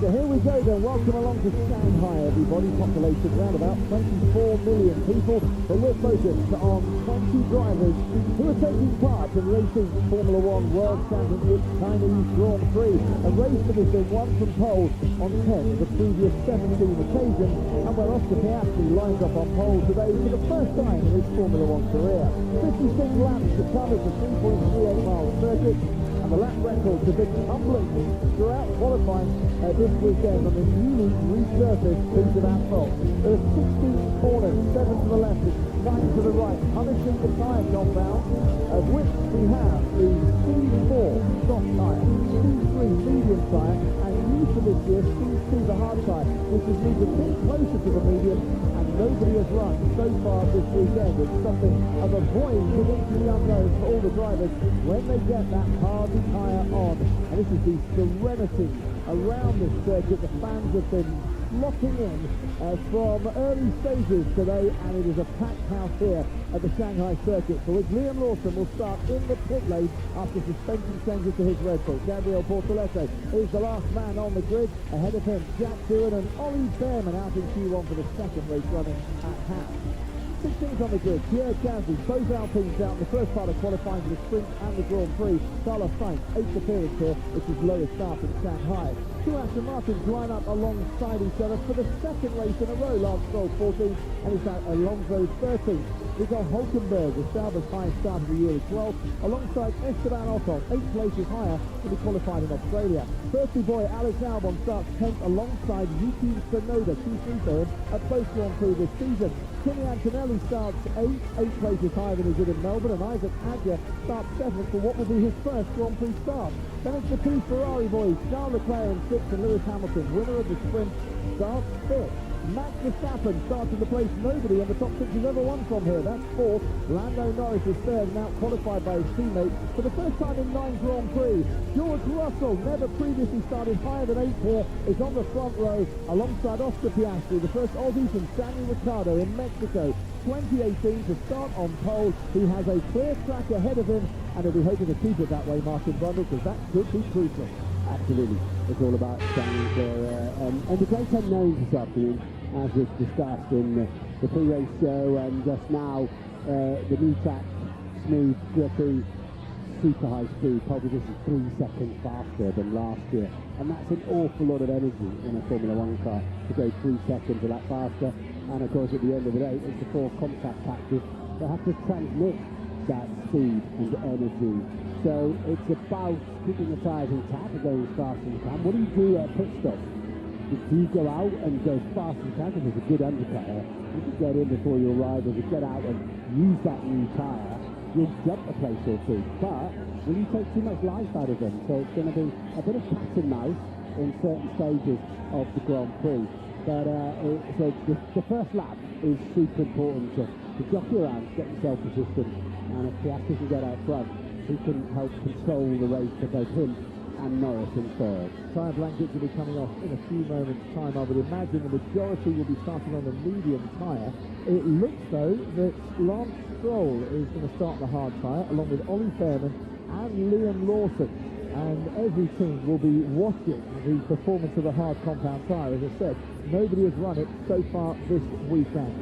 So here we go then, welcome along to Shanghai everybody, population around about 24 million people, but we're focused on 20 drivers who are taking part in racing Formula One World Championship Chinese Grand Prix, a race that has been won from pole on 10 of the previous 17 occasions, and where Oscar Piastri lines up on pole today for the first time in his Formula One career. 56 laps to come as the 3.38 mile circuit, and the lap records have been tumbling throughout qualifying this weekend on the newly resurfaced piece of asphalt. There are 16 corners, 7 to the left and 9 to the right, punishing the tyre compound, of which we have the C4 soft tyre, C3 medium tyre, and new for this year, C2 the hard tyre, which has moved a bit closer to the medium, and nobody has run so far this weekend. It's something of a void within the unknown for all the drivers when they get that hard tyre on. And this is the serenity around this circuit. The fans have been flocking in from early stages today, and it is a packed house here at the Shanghai circuit, for which Liam Lawson will start in the pit lane after suspension changes to his Red Bull. Gabriel Bortoleto is the last man on the grid. Ahead of him, Jack Doohan and Ollie Behrman out in Q1 for the second race running at Haas. 16 on the grid, Pierre Gasly, both Alpines out in the first part of qualifying for the sprint and the Grand Prix. Carlos Sainz, 8th appearance here, which is lowest start in Shanghai. Two Aston Martins line up alongside each other for the second race in a row. Lance Stroll 14th and it's out Alonso 13th. We got Hulkenberg, the Sauber's highest start of the year as well, alongside Esteban Ocon, 8 places higher than he qualified in Australia. Birthday boy Alex Albon starts 10th alongside Yuki Tsunoda, Q3 for him at both Grand Prix this season. Kimi Antonelli starts 8 places higher than he did in Melbourne, and Isaac Adger starts 7th for what will be his first Grand Prix start. Then it's the two Ferrari boys, Charles Leclerc in 6th and Lewis Hamilton, winner of the sprint, starts 5th. Max Verstappen starts in the place nobody in the top 6 has ever won from here. That's 4th. Lando Norris is 3rd and out qualified by his teammate for the first time in 9 Grand Prix. George Russell, never previously started higher than 8th here, is on the front row alongside Oscar Piastri, the first Aussie from Daniel Ricciardo in Mexico. 2018 to start on pole. He has a clear track ahead of him, and he'll be hoping to keep it that way, Martin Brundle, because that could be crucial. Absolutely. It's all about standing there. And the great unknowns this afternoon, as was discussed in the pre-race show, and just now the new track, smooth, grippy, super high speed. Probably this is 3 seconds faster than last year. And that's an awful lot of energy in a Formula One car to go 3 seconds a lap faster. And of course, at the end of the day, it's the 4 contact patches that have to transmit that speed and energy. So it's about keeping the tyres intact and going as fast as you can. What do you do at a pit stop? Do you go out and go as fast as you can? Because there's a good undercut here. You can get in before your rivals, you get out and use that new tyre, you'll jump a place or two. But will you take too much life out of them? So it's going to be a bit of cat and mouse in certain stages of the Grand Prix. But so the first lap is super important to jockey around, get yourself positioned, and if Piastri can get out front, he can help control the race for both him and Norris in 3rd. Tyre blankets will be coming off in a few moments' time. I would imagine the majority will be starting on the medium tyre. It looks though that Lance Stroll is going to start the hard tyre along with Ollie Behrman and Liam Lawson. And every team will be watching the performance of the hard compound tyre. As I said, nobody has run it so far this weekend.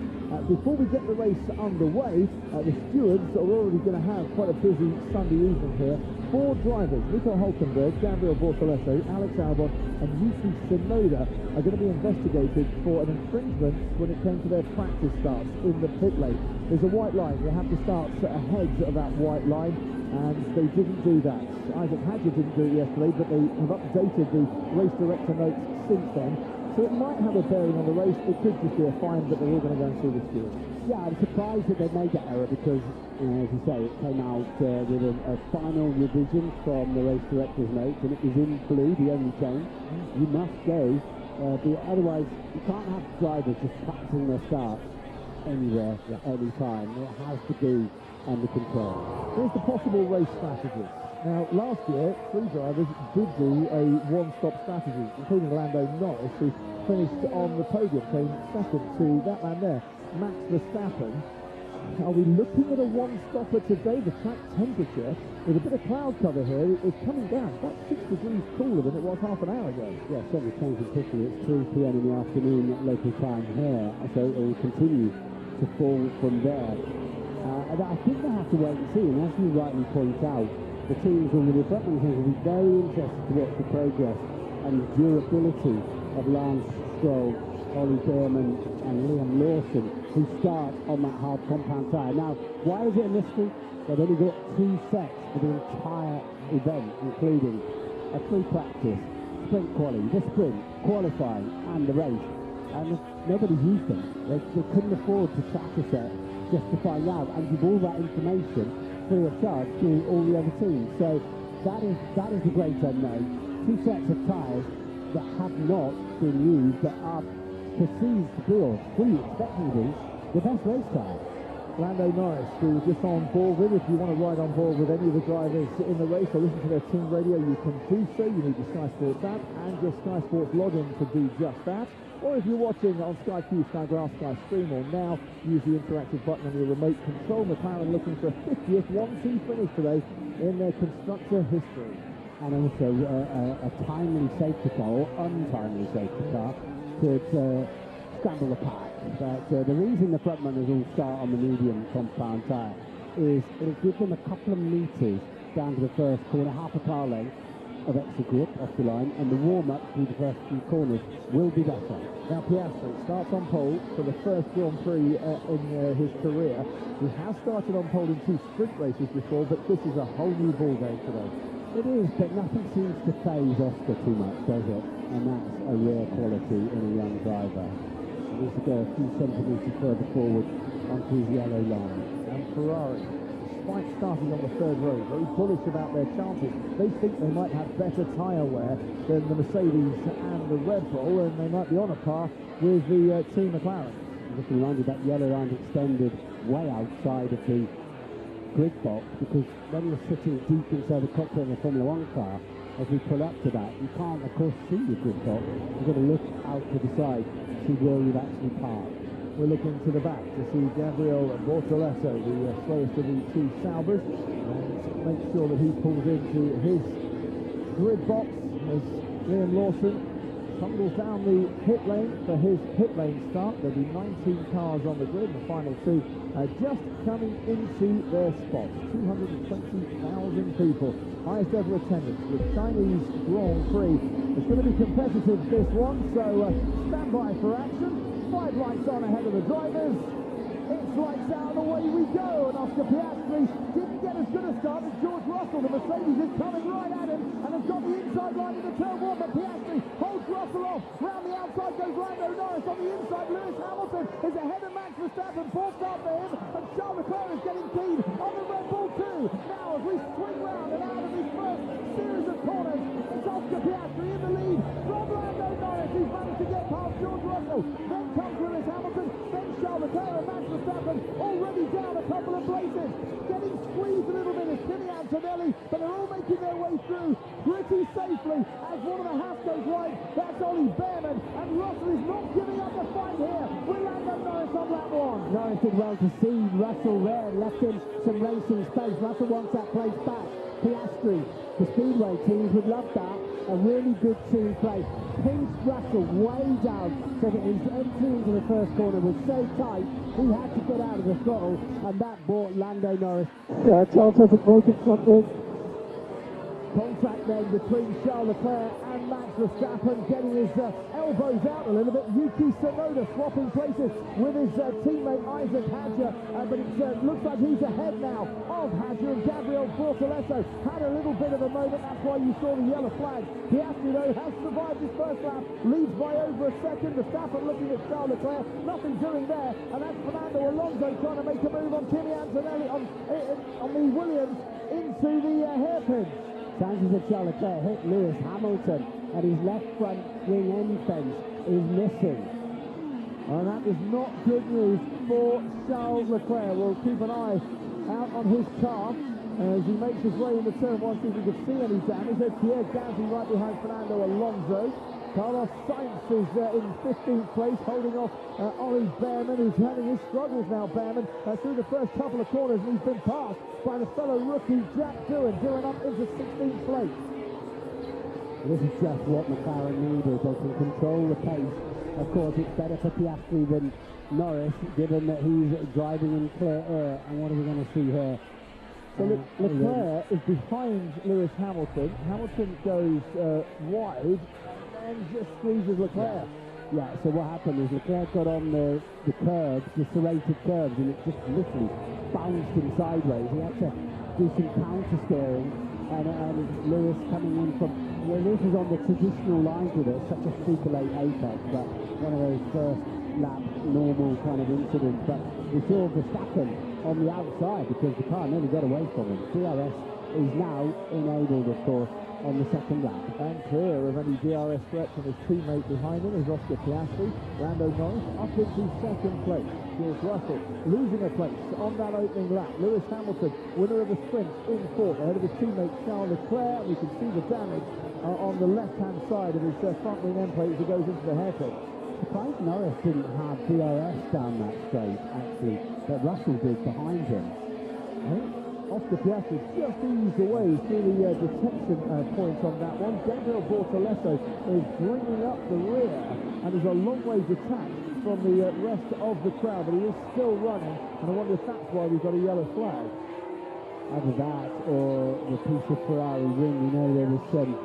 Before we get the race underway, the stewards are already going to have quite a busy Sunday evening here. 4 drivers, Nico Hulkenberg, Gabriel Bortoleto, Alex Albon and Yuki Tsunoda are going to be investigated for an infringement when it came to their practice starts in the pit lane. There's a white line, you have to start ahead of that white line, and they didn't do that. Isaac Hadger didn't do it yesterday, but they have updated the race director notes since then. So it might have a bearing on the race. It could just be a fine, but they're all going to go and see the stewards. Yeah, I'm surprised that they made that error because, as you say, it came out with a final revision from the race director's notes, and it was in blue, the only change. You must go, otherwise you can't have drivers just practicing their start anywhere, any time. It has to be under control. Here's the possible race strategy. Now, last year, 3 drivers did do a one-stop strategy, including Lando Norris, who finished on the podium, came second to that man there, Max Verstappen. Are we looking at a one-stopper today? The track temperature, with a bit of cloud cover here, is coming down. About 6 degrees cooler than it was half an hour ago. Yeah, certainly changing quickly. It's 3 p.m. in the afternoon local time here, so it will continue to fall from there. And I think they have to wait and see, and as you rightly point out, the teams will be very interested to watch the progress and durability of Lance Stroll, Ollie Behrman and Liam Lawson, who start on that hard compound tyre. Now, why is it a mystery? They've only got 2 sets for the entire event, including a pre-practice, sprint quali, the sprint, qualifying and the race. And nobody's used them. They couldn't afford to track a set just to find out and give all that information free of charge to all the other teams. So that is the great unknown. 2 sets of tyres that have not been used, that are perceived to be, or fully expected to be, the best race tyre. Lando Norris, who was just on board with. If you want to ride on board with any of the drivers in the race or listen to their team radio, you can do so. You need your Sky Sports app and your Sky Sports login to do just that. Or if you're watching on Sky Q, Sky Glass, Sky Stream, or now, use the interactive button on your remote control. McLaren looking for a 50th 1-2 finish today in their constructor history. And also a timely safety car, or untimely safety car, could scramble the pack. But the reason the front runners all start on the medium compound tyre is it'll give them a couple of metres down to the first corner, half a car length of extra grip off the line, and the warm-up through the first few corners will be better. Now Piastri starts on pole for the first Grand Prix in his career. He has started on pole in 2 sprint races before, but this is a whole new ball game today. It is, but nothing seems to phase Oscar too much, does it? And that's a rare quality in a young driver. He needs to go a few centimetres further forward onto his yellow line. And Ferrari, despite starting on the 3rd row, very bullish about their chances. They think they might have better tyre wear than the Mercedes and the Red Bull, and they might be on a par with the Team McLaren. Just reminded that yellow line extended way outside of the grid box, because when you're sitting deep inside the cockpit in a Formula 1 car, as we pull up to that, you can't, of course, see the grid box. You've got to look out to the side to see where you've actually parked. We're looking to the back to see Gabriel Bortoleto, the slowest of the 2 Saubers, and make sure that he pulls into his grid box as Liam Lawson tumbles down the pit lane for his pit lane start. There'll be 19 cars on the grid. The final 2 just coming into their spots. 220,000 people. Highest ever attendance with Chinese Grand Prix. It's going to be competitive, this one, so stand by for action. 5 lights on ahead of the drivers. It's lights out and away we go. And Oscar Piastri didn't get as good a start as George Russell. The Mercedes is coming right at him and has got the inside line in the turn 1. But Piastri holds Russell off. Round the outside goes Lando Norris. On the inside, Lewis Hamilton is ahead of Max Verstappen. 4 start for him. And Charles Leclerc is getting keen on the Red Bull too. Now as we swing round and out of his first series of corners, it's Oscar Piastri in the lead from Lando Norris. He's managed to get past George Russell. Then comes Lewis Hamilton. Then Charles Leclerc and Max Verstappen already down a couple of places. Getting squeezed a little bit is Kimi Antonelli, but they're all making their way through pretty safely as one of the Haas goes wide. That's Ollie Behrman, and Russell is not giving up the fight here with Lando Norris on lap 1. Norris did well to see Russell there, left him some racing space. Russell wants that place back. Piastri, the Speedway teams would love that. A really good team play. Pinched Russell way down so that his entry into the first corner was so tight he had to get out of the throttle, and that brought Lando Norris. Charles has a broken front wing. Contact then between Charles Leclerc and Max Verstappen, getting his elbows out a little bit. Yuki Tsunoda swapping places with his teammate Isaac Hadjar, but it looks like he's ahead now of Hadjar, and Gabriel Bortoleto had a little bit of a moment. That's why you saw the yellow flag. Piastri, though, has survived his first lap, leads by over a second. Verstappen looking at Charles Leclerc, nothing doing there, and that's Fernando Alonso trying to make a move on Kimi Antonelli on the Williams into the hairpin. Chances of Charles Leclerc hit Lewis Hamilton, and his left front wing end fence is missing. And that is not good news for Charles Leclerc. We'll keep an eye out on his car as he makes his way into turn 1, see if we can see any damage. There's Pierre Gasly right behind Fernando Alonso. Carlos Sainz is in 15th place, holding off Ollie Bearman, who's having his struggles now. Bearman through the first couple of corners, and he's been passed by the fellow rookie Jack Doohan up into 16th place. This is just what McLaren needed. They can control the pace. Of course, it's better for Piastri than Norris, given that he's driving in clear air. And what are we going to see here? So Leclerc is behind Lewis Hamilton. Hamilton goes wide and just squeezes Leclerc. Yeah, so what happened is Leclerc got on the curbs, the serrated curbs, and it just literally bounced him sideways. He had to do some counter steering, and Lewis coming in from... Well, Lewis is on the traditional lines with it, such a super late apex, but one of those first lap normal kind of incidents. But we saw Verstappen on the outside because the car nearly got away from him. DRS is now enabled, of course, on the second lap. And clear of any DRS threat from his teammate behind him is Oscar Piastri. Lando Norris up into second place. George Russell losing a place on that opening lap. Lewis Hamilton, winner of the sprint, in fourth, ahead of his teammate Charles Leclerc. We can see the damage on the left-hand side of his front wing end plate as he goes into the hairpin. Surprised Norris didn't have DRS down that straight, actually, but Russell did behind him. Oscar Piastri just eased away through the detection point on that one. Gabriel Bortoleto is bringing up the rear and is a long way detached from the rest of the crowd, but he is still running, and I wonder if that's why we've got a yellow flag. Either that or the piece of Ferrari ring, you know, there was some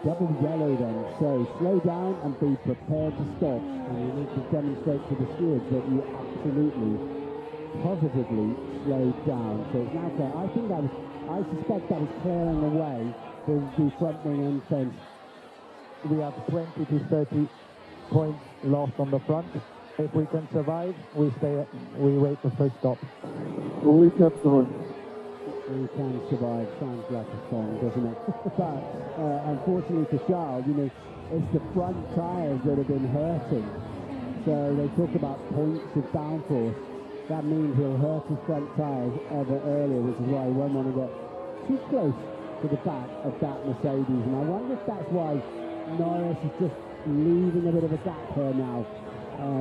double yellow then. So slow down and be prepared to stop, and you need to demonstrate to the stewards that you absolutely, positively slowed down. So it's now clear. I suspect that was clearing the way for the front wing end fence. We have 20 to 30 points lost on the front. If we can survive, we wait the first stop. We kept going. We can survive, sounds like a song, doesn't it? But unfortunately for Charles, you know, it's the front tyres that have been hurting. So they talk about points of downforce. That means he'll hurt his front tyres ever earlier, which is why he won't want to get too close to the back of that Mercedes. And I wonder if that's why Norris is just leaving a bit of a gap here now,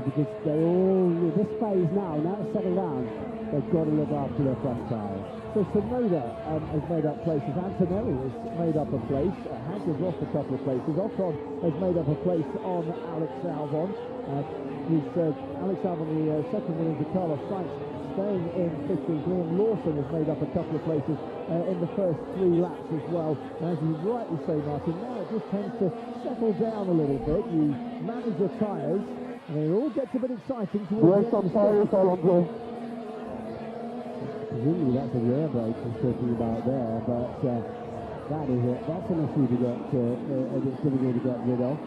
because they all, this phase now it's settled down, they've got to look after their front tyres. So Tsunoda has made up places, Antonelli has made up a place, Haas has lost a couple of places, Ocon has made up a place on Alex Albon. Alex Albon, the second winner to Carlos Sainz, staying in 15th. Liam Lawson has made up a couple of places in the first 3 laps as well. And as you rightly say, Martin, now it just tends to settle down a little bit. You manage your tyres, and it all gets a bit exciting towards the end of the Presumably that's a rear brake he's talking about there, but that's an issue to get, it's difficult to get rid of.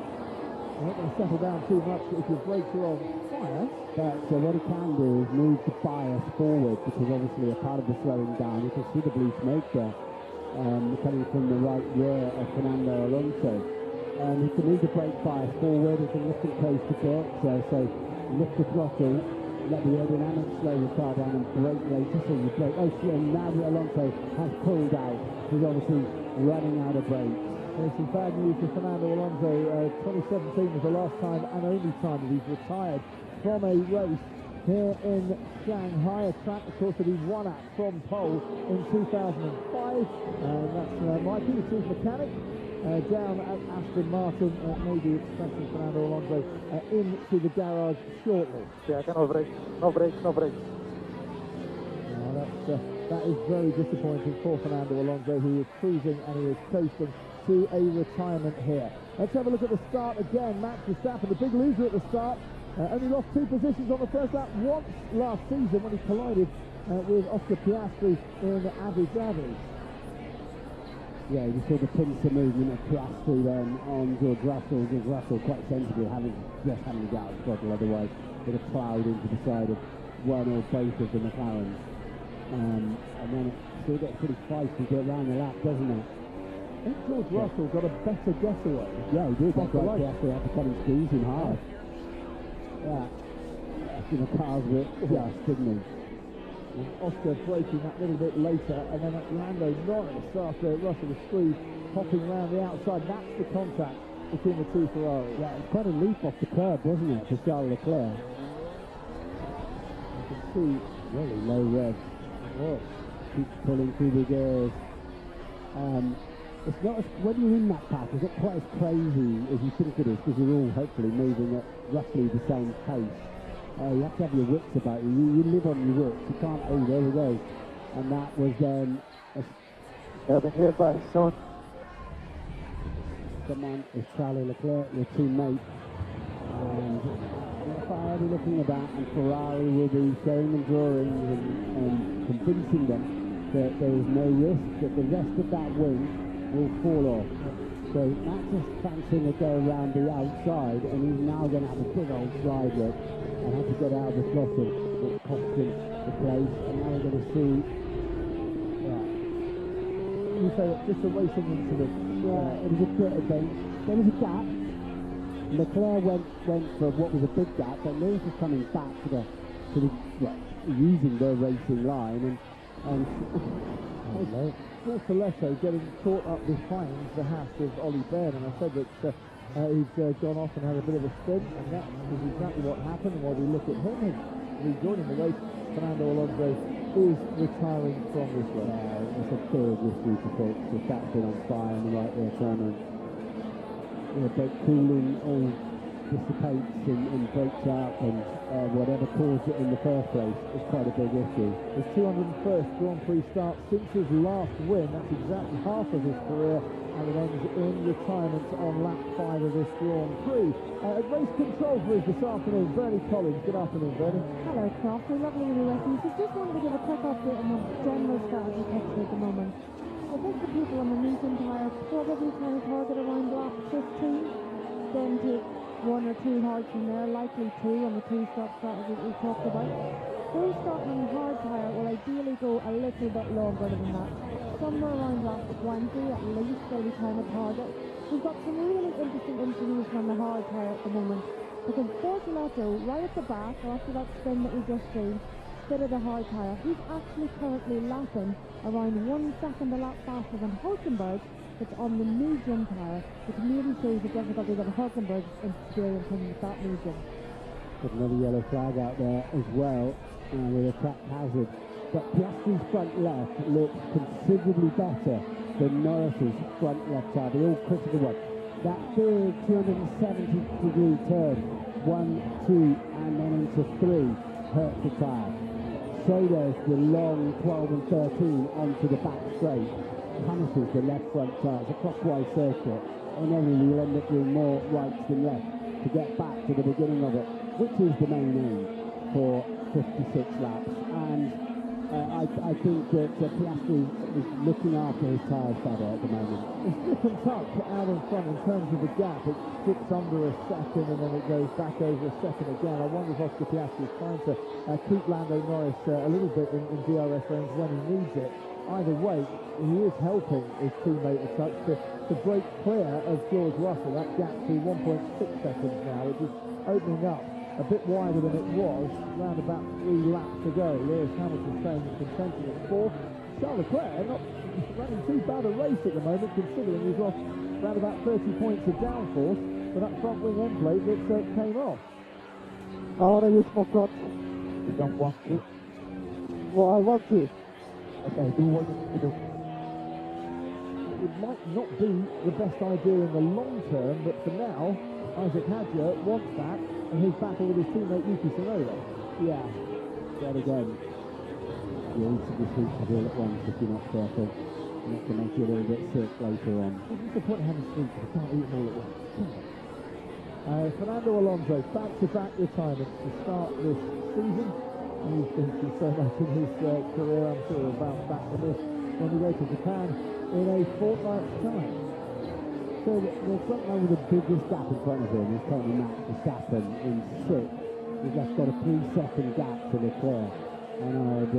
You don't want to settle down too much if your brakes are on fire. But what he can do is move the bias forward, because obviously a part of the slowing down, you can see the blue smoke there coming from the right rear of Fernando Alonso. He can move the brake bias forward, he can lift it close to bit, so lift the throttle, let the aerodynamics slow the car down and brake later, so you brake. And now that Alonso has pulled out, he's obviously running out of brakes. There's some bad news for Fernando Alonso. 2017 was the last time and only time that he's retired from a race here in Shanghai, a track, of course, that he won at from pole in 2005. And that's Mikey, the chief mechanic, down at Aston Martin, maybe expecting Fernando Alonso into the garage shortly. Yeah, no brakes, no brakes, no brakes. That is very disappointing for Fernando Alonso, who is cruising and he is coasting to a retirement here. Let's have a look at the start again. Max Verstappen, the big loser at the start, only lost 2 positions on the first lap once last season when he collided with Oscar Piastri in Abu Dhabi. Yeah, you saw the pincer movement of Piastri then on George Russell. George Russell quite sensibly having to get out of throttle, otherwise would have ploughed into the side of one or both of the McLarens. And then it still gets pretty feisty to get around the lap, doesn't it? I think George Russell got a better getaway. Yeah, he did. That's right. Piastri had to come and squeeze him hard. Yeah. The cars were just, didn't he? Oscar braking that little bit later, and then Lando Norris, after Russell was squeezed, hopping around the outside. That's the contact between the two Ferraris. Yeah, it's quite a leap off the curb, wasn't it, for Charles Leclerc? You can see Really low rev. what Keeps pulling through the gears. It's not as, when you're in that pack, it's not quite as crazy as you think it is, because you're all hopefully moving at roughly the same pace. You have to have your wits about you. You live on your wits. You can't, oh, there we go. And that was I've been hit by someone. someone is Charlie Leclerc, your teammate. And Ferrari looking about, and Ferrari will be showing them drawings and convincing them that there is no risk, that the rest of that wing will fall off. So Max is fancying a go around the outside, and he's now going to have a big old slide look and have to get out of the throttle, which cost him the place. And now we're going to see, you say that just a racing incident. it was a bit of there was a gap. Leclerc went for what was a big gap, but Lewis was coming back to the using the racing line, and Bortoletto getting caught up behind the house of Ollie Baird, and I said that he's gone off and had a bit of a spin, and that is exactly what happened. While we look at him rejoining the race, Fernando Alonso is retiring from this race. It's a big issue to fix. If that's been on fire in the right rear corner, but cooling all dissipates and breaks out, and whatever caused it in the first place is quite a big issue. His 201st Grand Prix start since his last win. That's exactly half of his career, and it ends in retirement on lap 5 of this Grand Prix. Race control for us this afternoon, Bernie Collins. Good afternoon, Bernie. Hello, Crofty. Lovely to be with you. So just wanted to give a quick update on the general strategy picture at the moment. I think the people on the medium tyre probably trying to target around lap 15, then take 1 or 2 hard from there, likely 2 on the 2-stop strategy that we talked about. Those starting on the hard tyre will ideally go a little bit longer than that. Somewhere around lap 20 at least they'll be trying to target. We've got some really interesting information on the hard tyre at the moment, because Bortoletto, right at the back, after that spin that we just seen, fitted a hard tyre. He's actually currently lapping around 1 second a lap faster than Hulkenberg, that's on the medium tyre, which really shows the difficulty that Hulkenberg is experiencing with that medium. Got another yellow flag out there as well, with a track hazard. But Piastri's front left looks considerably better than Norris's front left tyre, the all critical one. That big 270-degree turn, 1, 2, and then into 3, hurt the tyre. So there's the long 12 and 13 onto the back straight, punishes the left front tyre. It's a clockwise circuit, and then you'll end up doing more rights than left to get back to the beginning of it, which is the main aim for 56 laps. And I think that Piastri is looking after his tyres better at the moment. It's nip and tuck out in front in terms of the gap. It sits under a second and then it goes back over a second again. I wonder if Oscar Piastri is trying to keep Lando Norris a little bit in DRS range when he needs it. Either way, he is helping his teammate a touch to break clear of George Russell. That gap to 1.6 seconds now, which is opening up a bit wider than it was around about 3 laps ago. Lewis Hamilton staying in contention at 4th. Charles Leclerc not running too bad a race at the moment, considering he's lost around about 30 points of downforce for that front wing end plate that came off. How do you smoke out? You don't want to? Well, I want to. Okay, do what you need to do. It might not be the best idea in the long term, but for now, Isaac Hadjar wants that, and his battle with his teammate Yuki Tsunoda. Yeah, but again, you need to be shooting all at once if you're not careful. And it can make you a little bit sick later on. What's the point of having sweets if you can't eat them all at once? Fernando Alonso, back-to-back retirements to start this season. He's been through so much in his career, I'm sure he'll bounce back from this when we go to Japan in a fortnight's time. So the front line with the biggest gap in front of him is currently Max Verstappen in 6th. He's just got a 3-second gap to Leclerc. And I'd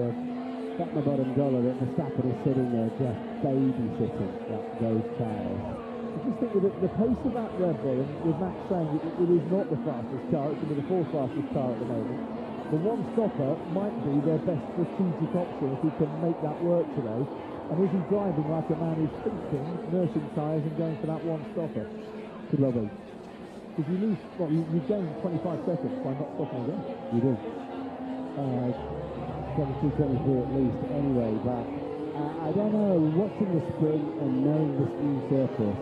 bet my bottom dollar that Verstappen is sitting there just babysitting those tyres. I just think with the pace of that Red Bull, and with Max saying it is not the fastest car, it's going to be the 4th fastest car at the moment, the one-stopper might be their best strategic option if he can make that work today. And is he driving like a man who's thinking, nursing tyres and going for that one-stopper? Could well be. Because you lose, well, you gain 25 seconds by not stopping again. You do. 22, 23 at least anyway, but I don't know, watching the sprint and knowing this new surface,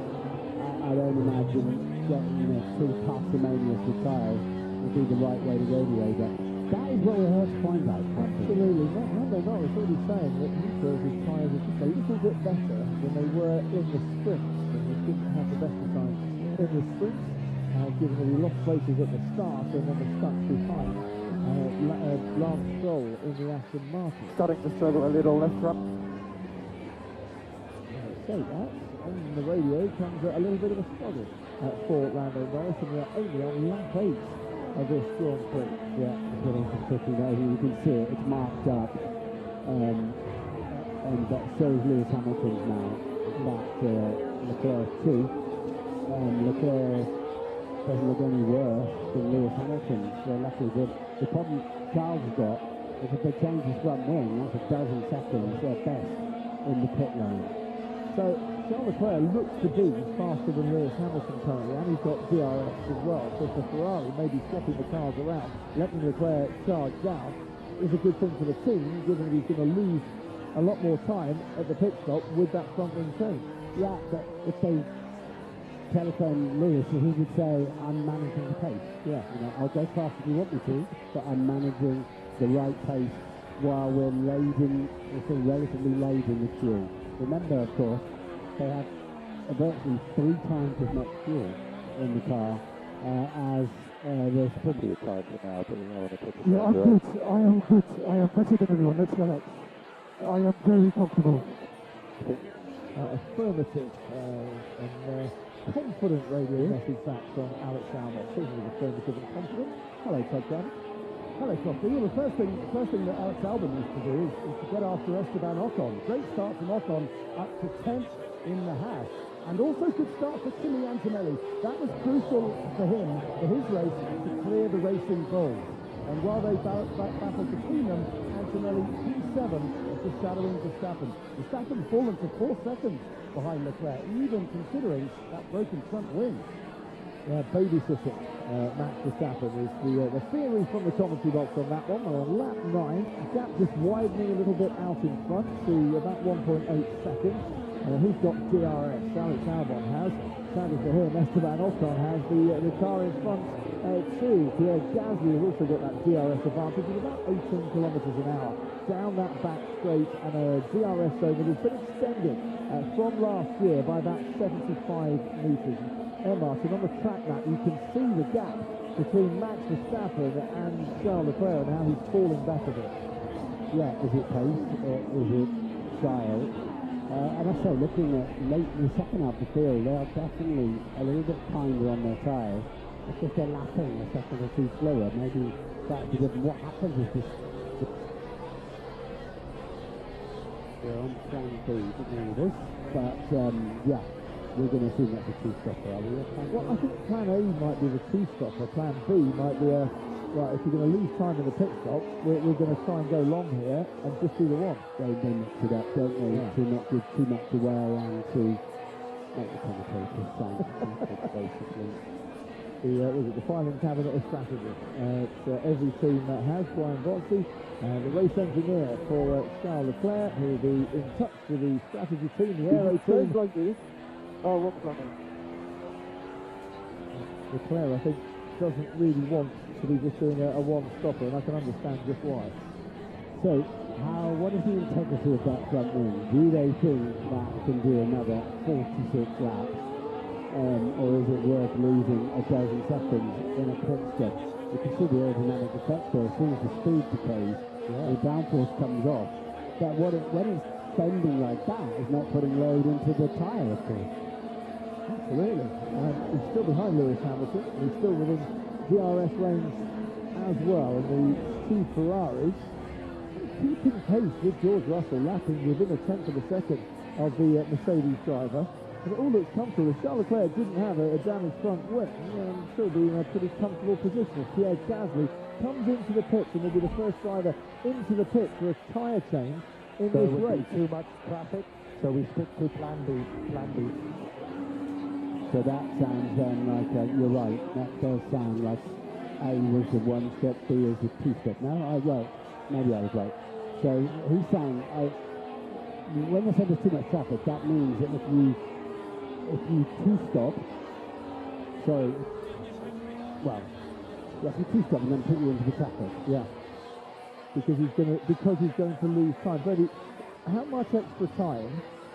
I don't imagine getting, too parsimonious with tyres would be the right way to go anyway, but that is what we're here to find out. Absolutely. Lando Norris already saying that he feels his tyres are just a little bit better than they were in the sprint, and he didn't have the best of times in the sprint, given that he lost places at the start and then was stuck behind Lance Stroll in the Aston Martin. Starting to struggle a little left front. So that, on the radio, comes a little bit of a struggle for Lando Norris, and we are only on lap 8 of this Grand Prix. Yeah, getting some quickly now. You can see it, it's marked up. And so is Lewis Hamilton's now. That Leclerc too. Leclerc doesn't look any worse than Lewis Hamilton. So luckily, the problem Charles has got is if they change his front wing, that's a dozen seconds at best in the pit lane. So Charles Leclerc looks to be faster than Lewis Hamilton currently, and he's got DRS as well. So for Ferrari, maybe swapping the cars around, letting Leclerc charge down, is a good thing for the team, given that he's going to lose a lot more time at the pit stop with that front wing change. Yeah, but if they telephone Lewis, he would say, I'm managing the pace. Yeah. I'll go fast if you want me to, but I'm managing the right pace while we're still relatively laden with fuel. Remember, of course, they have virtually 3 times as much fuel in the car as the sprint car now. Yeah, I'm good. I am good. I am better than everyone. Let's relax. I am very comfortable. Affirmative and confident radio message back from Alex Albon. Speaking of affirmative and confident, hello Todd Grant. Hello Costa. Well, the first thing that Alex Albon used to do is to get after Esteban Ocon. Great start from Ocon up to 10th in the Haas. And also good start for Kimi Antonelli. That was crucial for him, for his race, to clear the racing bulls. And while they battled between them, Antonelli P7 was shadowing Verstappen. Verstappen fallen to 4 seconds behind Leclerc, even considering that broken front wing. Babysitting Max Verstappen is the theory from the commentary box on that one. We're on lap 9, gap just widening a little bit out in front to about 1.8 seconds. Who's got DRS? Alex Albon has. Sadly for him, Esteban Ocon has the car in front too. Pierre Gasly has also got that DRS advantage of about 18 kilometres an hour down that back straight, and a DRS zone that has been extended from last year by about 75 metres. Martin, on the track map, you can see the gap between Max Verstappen and Charles Leclerc and how he's falling back a bit. Yeah, is it pace or is it style? And I say, looking at late in the second half of the field, they are definitely a little bit kinder on their tyres. It's just they're lapping a second or two slower. Maybe that's because what happens is this. We're on plan B, didn't we? But yeah, we're going to assume that's a two-stopper, are we? Well, I think plan A might be the two-stopper. Plan B might be a, right, if you're going to lose time in the pit stop, we're going to try and go long here and just do the one. They mix it up, don't they? Yeah. To not give too much away and to make the commentators sound basically. The filing cabinet of strategy. Every team that has Brian Boxey, the race engineer for Charles Leclerc, who will be in touch with the strategy team, the aero team. Like this. Oh, what's running? Leclerc, I think, doesn't really want to be just doing a one-stopper, and I can understand just why. So, what is the integrity of that front wing? Do they think that can do another 46 laps? Or is it worth losing a dozen seconds in a pit stop? You can see the aerodynamic effect there. As soon as the speed decays, the downforce comes off. But when it's bending like that, it's not putting load into the tyre, of course. Absolutely. He's still behind Lewis Hamilton. He's still within DRS range as well. And the two Ferraris keeping pace with George Russell, lapping within a tenth of a second of the Mercedes driver. And it all looks comfortable. If Charles Leclerc didn't have a damaged front wing, still be in a pretty comfortable position. If Pierre Gasly comes into the pits and will be the first driver into the pits for a tyre change in this race. Too much traffic, so we stick to plan B. So that sounds then like, you're right, that does sound like A was the one stop, B is the two stop. No, I was right. Maybe I was right. So he's saying, when they say there's too much traffic, that means that if you two stop, sorry, well, yes, you two stop and then put you into the traffic. Yeah. Because he's going to lose time. Freddie, how much extra time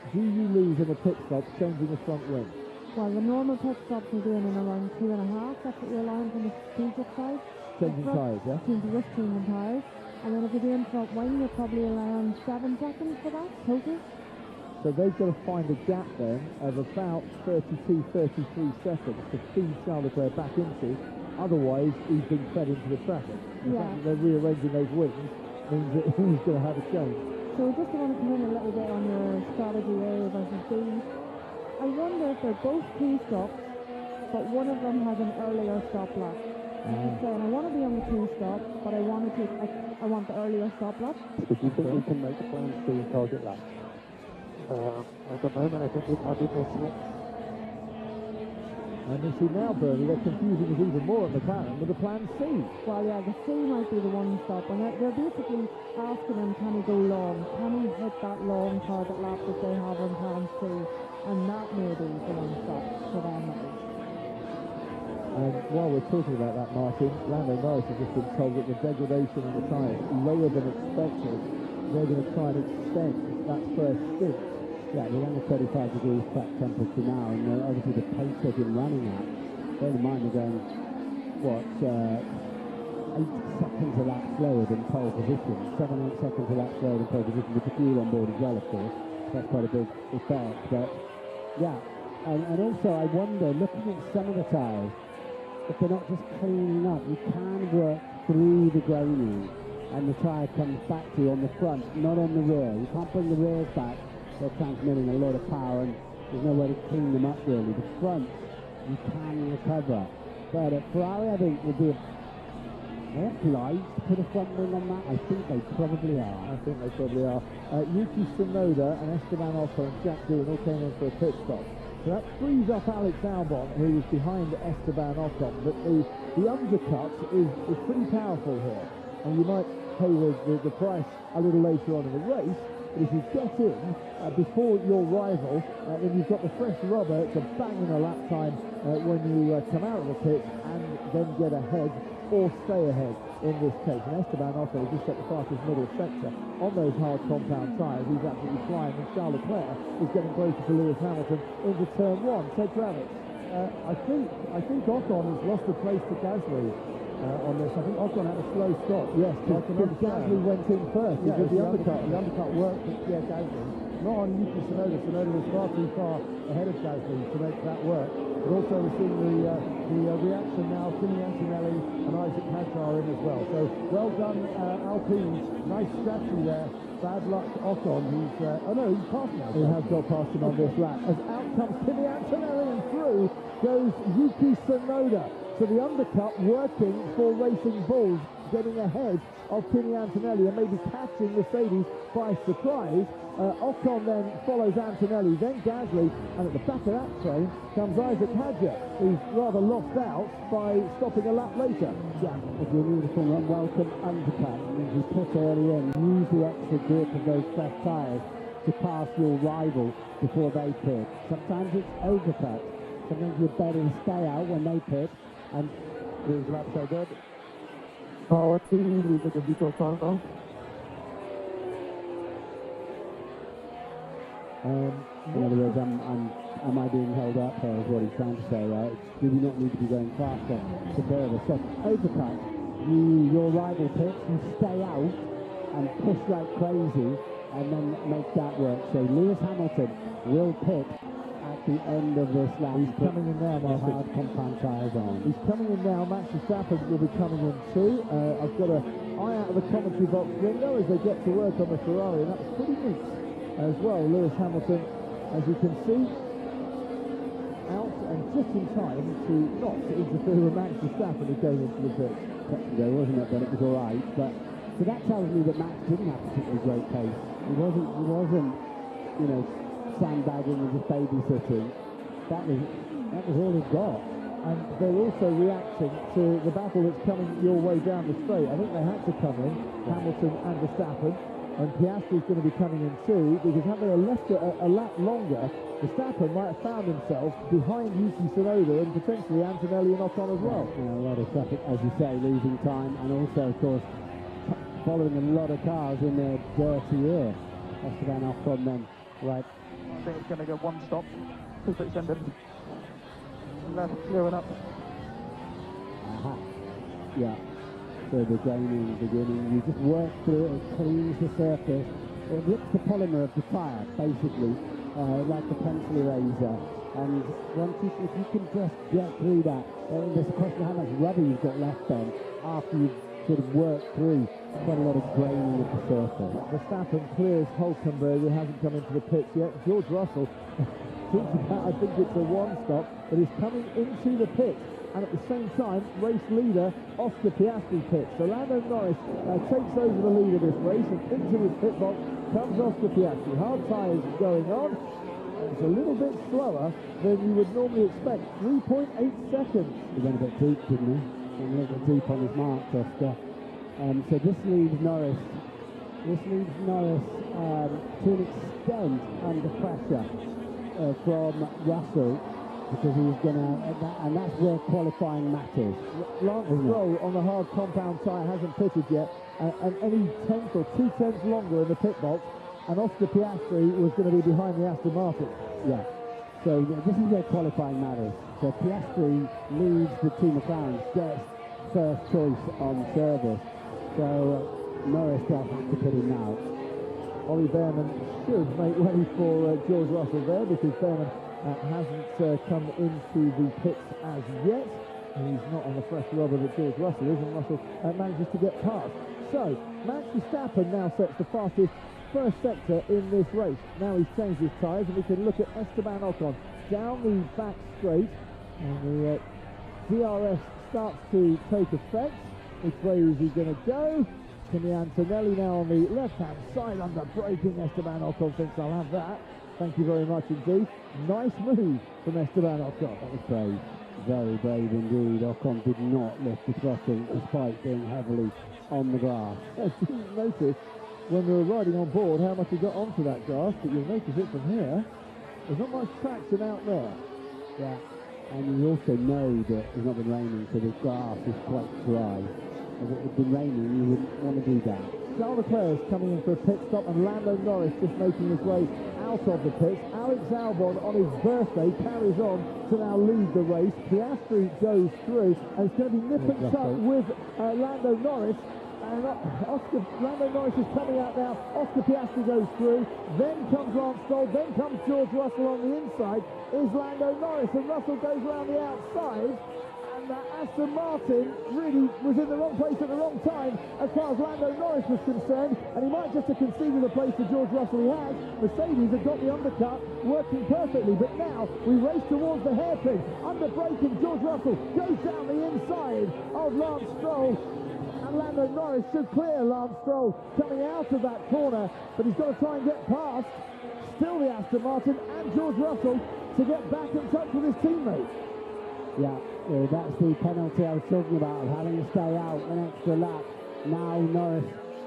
do you lose in a pit stop changing the front wing? Well, the normal pit stops are doing in around 2.5. That's what you're allowing from the strategic side. Changing tyres, yeah? Just changing tyres. And then if you're doing front wing, you're probably around 7 seconds for that total. So they've got to find a gap then of about 32, 33 seconds to feed Charles Leclerc back into. Otherwise, he's been fed into the traffic. The fact that they're rearranging those wings means that he's going to have a change. So just want to come in a little bit on your strategy A versus B. I wonder if they're both two stops, but one of them has an earlier stop lap. He's saying, I want to be on the two stop, but I want the earlier stop lap. Do you think we can make the plan C target lap? At the moment, I think we might be missing it. And you see now, Bernie, they're confusing us even more at McLaren with the plan C. Well, yeah, the C might be the one stop, and they're basically asking him, can he go long? Can he hit that long target lap that they have on plan C? And that may be the one stop for them. And while we're talking about that, Martin, Lando Norris has just been told that the degradation in the tyres is lower than expected. They're going to try and extend that first stint. Yeah, we're under 35 degrees track temperature now, and obviously the pace they've been running at, bear in mind they're going, 8 seconds a lap slower than pole position, 7-8 seconds a lap slower than pole position, with the fuel on board as well, of course. That's quite a big effect, but yeah, and also I wonder, looking at some of the tyres, if they're not just cleaning up, you can work through the graining, and the tyre comes back to you on the front, not on the rear. You can't bring the rears back. They're transmitting a lot of power and there's no way to clean them up really. The front, you can recover. But Ferrari, I think, will be obliged to put a front wing on that. I think they probably are. I think they probably are. Yuki Tsunoda and Esteban Ocon and Jack Doohan all came in for a pit stop. So that frees up Alex Albon, who was behind Esteban Ocon. But the undercut is pretty powerful here. And you might pay the price a little later on in the race. But if you get in before your rival, then you've got the fresh rubber to bang in a lap time when you come out of the pit and then get ahead or stay ahead in this case. And Esteban Ocon has just got the fastest middle sector on those hard compound tyres. He's absolutely flying, and Charles Leclerc is getting closer to Lewis Hamilton into turn one. So Travis, I think Ocon has lost the place to Gasly. On this, I think Ocon had a slow stop. Yes, because Gasly went in first. Yeah, the undercut. The undercut worked for Gasly. Not on Yuki Tsunoda. Tsunoda was far too far ahead of Gasly to make that work. But also we're seeing the reaction now. Kimi Antonelli and Isaac Hadjar are in as well. So well done, Alpine. Nice strategy there. Bad luck to Ocon. He's he's past now. He has got past him on this lap. As out comes Kimi Antonelli and through goes Yuki Tsunoda. So the undercut working for Racing Bulls, getting ahead of Kimi Antonelli and maybe catching Mercedes by surprise. Ocon then follows Antonelli, then Gasly, and at the back of that train comes Isaac Hadjar, who's rather lost out by stopping a lap later. Yeah, if you're new to Formula 1, welcome undercut. Means you put early in, use the extra grip of those fresh tyres to pass your rival before they pit. Sometimes it's overcut. Sometimes you're better to stay out when they pit. And his laps are good. Let's see, we take a detour turn now. In other words, am I being held up here is what he's trying to say, right? Do we not need to be going faster to further? So, overcut, your rival pits, you stay out and push like crazy and then make that work. So Lewis Hamilton will pit at the end of this lap. He's coming in now, Martin. Hard compound tyres on. He's coming in now. Max Verstappen will be coming in too. I've got an eye out of the commentary box window as they get to work on the Ferrari, and that's pretty neat as well. Lewis Hamilton, as you can see, out and just in time to not interfere with Max Verstappen who came into the pit. There wasn't it, but it was all right. But so that tells me that Max didn't have particularly great pace. He wasn't, sandbagging and just babysitting. That was That was all he got. And they're also reacting to the battle that's coming your way down the straight. I think they had to come in, Hamilton and Verstappen, and Piastri's going to be coming in too, because had they left it a lap longer, Verstappen might have found himself behind Yuki Tsunoda and potentially Antonelli and Ocon as well. Yeah, a lot of traffic, as you say, losing time, and also, of course, following a lot of cars in their dirty air. Esteban Ocon then, right. I think it's going to go one stop, 2 pits ended. Left, clearing up. Aha. Yeah. So the gaming beginning, you just work through it, it cleans the surface. It rips the polymer of the tyre, basically, like a pencil eraser. And once if you can just get through that, there's a question of how much rubber you've got left then after you've sort of worked through quite a lot of graining of the surface. Verstappen clears Hulkenberg, who hasn't come into the pits yet. George Russell, I think it's a one stop, but he's coming into the pits. And at the same time, race leader Oscar Piastri pits. So Lando Norris takes over the lead of this race, and into his pit box comes Oscar Piastri. Hard tyres going on. It's a little bit slower than you would normally expect. 3.8 seconds. He went a bit deep, didn't he? Went a little bit deep on his marks, Oscar. So this leaves Norris. To an extent under pressure from Russell, because he's going to, and that's where qualifying matters. Lance Stroll on the hard compound tyre hasn't pitted yet, and any tenth or 2/10 longer in the pit box, and Oscar Piastri was going to be behind the Aston Martin. Yeah. So this is where qualifying matters. So Piastri leads the two McLarens, gets first choice on service. So Norris does have to put him now. Ollie Behrman should make way for George Russell there, because Behrman hasn't come into the pits as yet. He's not on the fresh rubber that George Russell is, and Russell manages to get past. So Max Verstappen now sets the fastest first sector in this race. Now he's changed his tyres, and we can look at Esteban Ocon down the back straight, and the DRS starts to take effect. Which way is he going to go? Kimi Antonelli now on the left-hand side under braking. Esteban Ocon thinks, I'll have that. Thank you very much indeed. Nice move from Esteban Ocon. That was brave. Very brave indeed. Ocon did not lift the throttle despite being heavily on the grass. I didn't notice when we were riding on board how much he got onto that grass, but you'll notice it from here. There's not much traction out there. Yeah. And you also know that it's not been raining, so the grass is quite dry. If it had been raining, you wouldn't want to do that. Charles Leclerc is coming in for a pit stop, and Lando Norris just making his way out of the pits. Alex Albon on his birthday carries on to now lead the race. Piastri goes through, and it's going to be nip and tuck with Lando Norris. And Lando Norris is coming out now. Oscar Piastri goes through. Then comes Lance Stroll. Then comes George Russell on the inside. Is Lando Norris, and Russell goes around the outside. And Aston Martin really was in the wrong place at the wrong time as far as Lando Norris was concerned, and he might just have conceded a place to George Russell. He has. Mercedes have got the undercut working perfectly, but now we race towards the hairpin. Under braking, George Russell goes down the inside of Lance Stroll, and Lando Norris should clear Lance Stroll coming out of that corner, but he's got to try and get past still the Aston Martin and George Russell to get back in touch with his teammate. Yeah, that's the penalty I was talking about, of having to stay out an extra lap. Now Norris